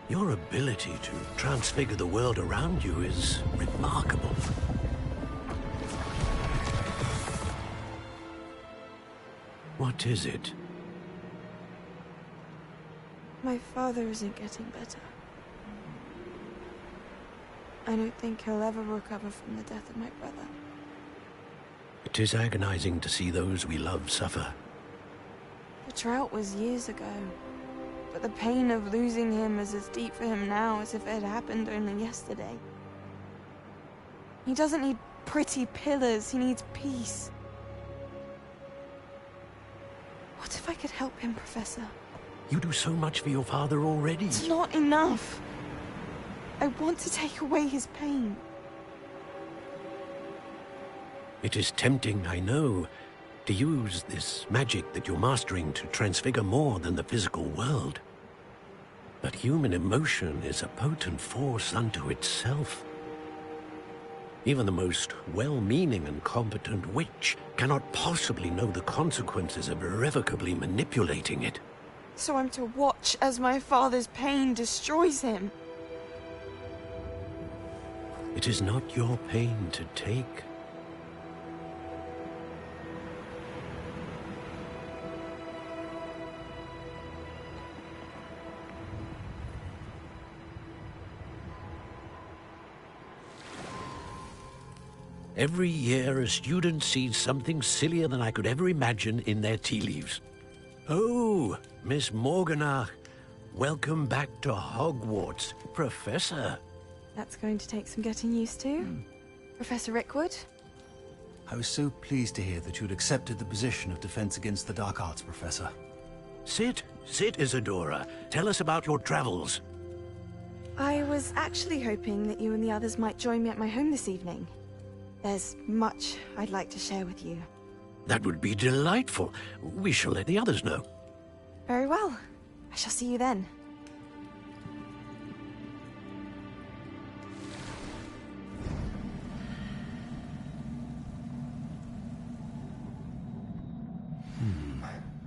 Your ability to transfigure the world around you is remarkable. What is it? My father isn't getting better. I don't think he'll ever recover from the death of my brother. It is agonizing to see those we love suffer. The drought was years ago, but the pain of losing him is as deep for him now as if it had happened only yesterday. He doesn't need pretty pillars, he needs peace. What if I could help him, Professor? You do so much for your father already. It's not enough. I want to take away his pain. It is tempting, I know, to use this magic that you're mastering to transfigure more than the physical world. But human emotion is a potent force unto itself. Even the most well-meaning and competent witch cannot possibly know the consequences of irrevocably manipulating it. So I'm to watch as my father's pain destroys him. It is not your pain to take. Every year, a student sees something sillier than I could ever imagine in their tea leaves. Oh, Miss Morganach, welcome back to Hogwarts, Professor. That's going to take some getting used to. Professor Rickwood? I was so pleased to hear that you'd accepted the position of Defense Against the Dark Arts, Professor. Sit, Isadora. Tell us about your travels. I was actually hoping that you and the others might join me at my home this evening. There's much I'd like to share with you. That would be delightful. We shall let the others know. Very well. I shall see you then.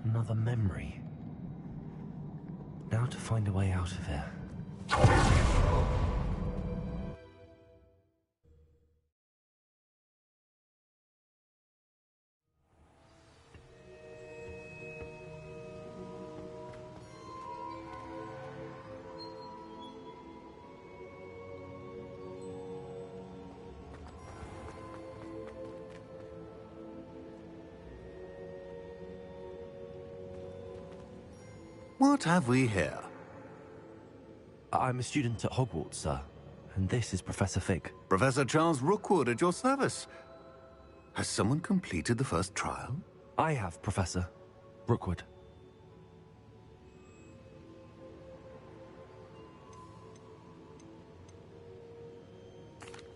Another memory. Now to find a way out of here. What have we here? I'm a student at Hogwarts, sir. And this is Professor Fig. Professor Charles Rookwood at your service. Has someone completed the first trial? I have, Professor Rookwood.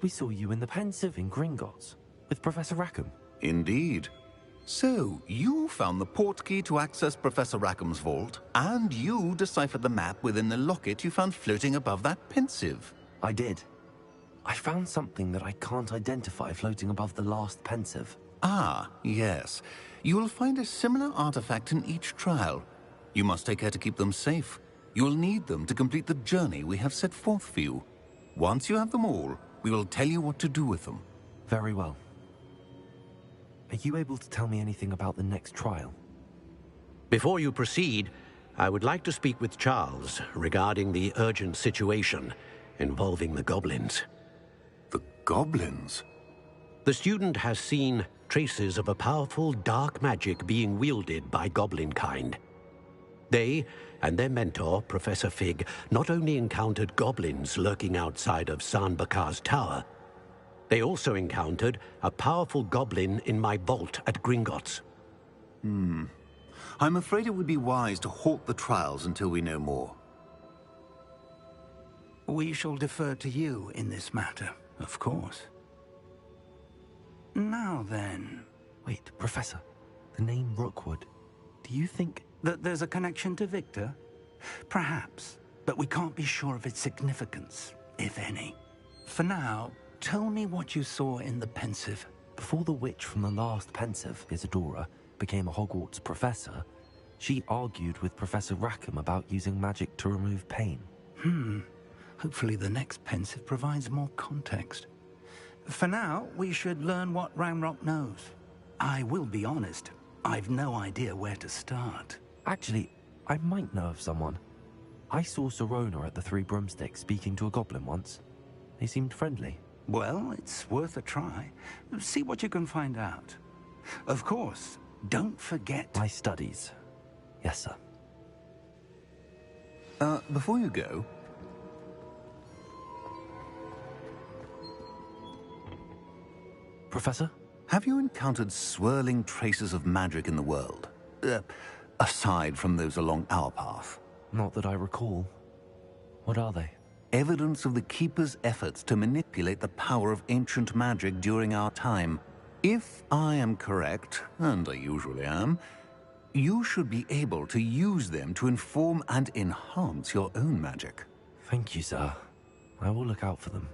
We saw you in the Pensive in Gringotts with Professor Rackham. Indeed. So, you found the portkey to access Professor Rackham's vault, and you deciphered the map within the locket you found floating above that Pensive. I did. I found something that I can't identify floating above the last Pensive. Ah, yes. You will find a similar artifact in each trial. You must take care to keep them safe. You will need them to complete the journey we have set forth for you. Once you have them all, we will tell you what to do with them. Very well. Are you able to tell me anything about the next trial? Before you proceed, I would like to speak with Charles regarding the urgent situation involving the goblins. The goblins? The student has seen traces of a powerful dark magic being wielded by goblin kind. They and their mentor, Professor Fig, not only encountered goblins lurking outside of San Bakar's tower, they also encountered a powerful goblin in my vault at Gringotts. I'm afraid it would be wise to halt the trials until we know more. We shall defer to you in this matter, of course. Now then... Wait, Professor. The name Rookwood. Do you think... that there's a connection to Victor? Perhaps, but we can't be sure of its significance, if any. For now, tell me what you saw in the Pensive. Before the witch from the last Pensive, Isadora, became a Hogwarts professor, she argued with Professor Rackham about using magic to remove pain. Hopefully the next Pensive provides more context. For now, we should learn what Ranrock knows. I will be honest, I've no idea where to start. Actually, I might know of someone. I saw Serona at the Three Broomsticks speaking to a goblin once. They seemed friendly. Well, it's worth a try. See what you can find out. Of course, don't forget... my studies. Yes, sir. Before you go... Professor? Have you encountered swirling traces of magic in the world? Aside from those along our path? Not that I recall. What are they? Evidence of the Keeper's efforts to manipulate the power of ancient magic during our time. If I am correct, and I usually am, you should be able to use them to inform and enhance your own magic. Thank you, sir. I will look out for them.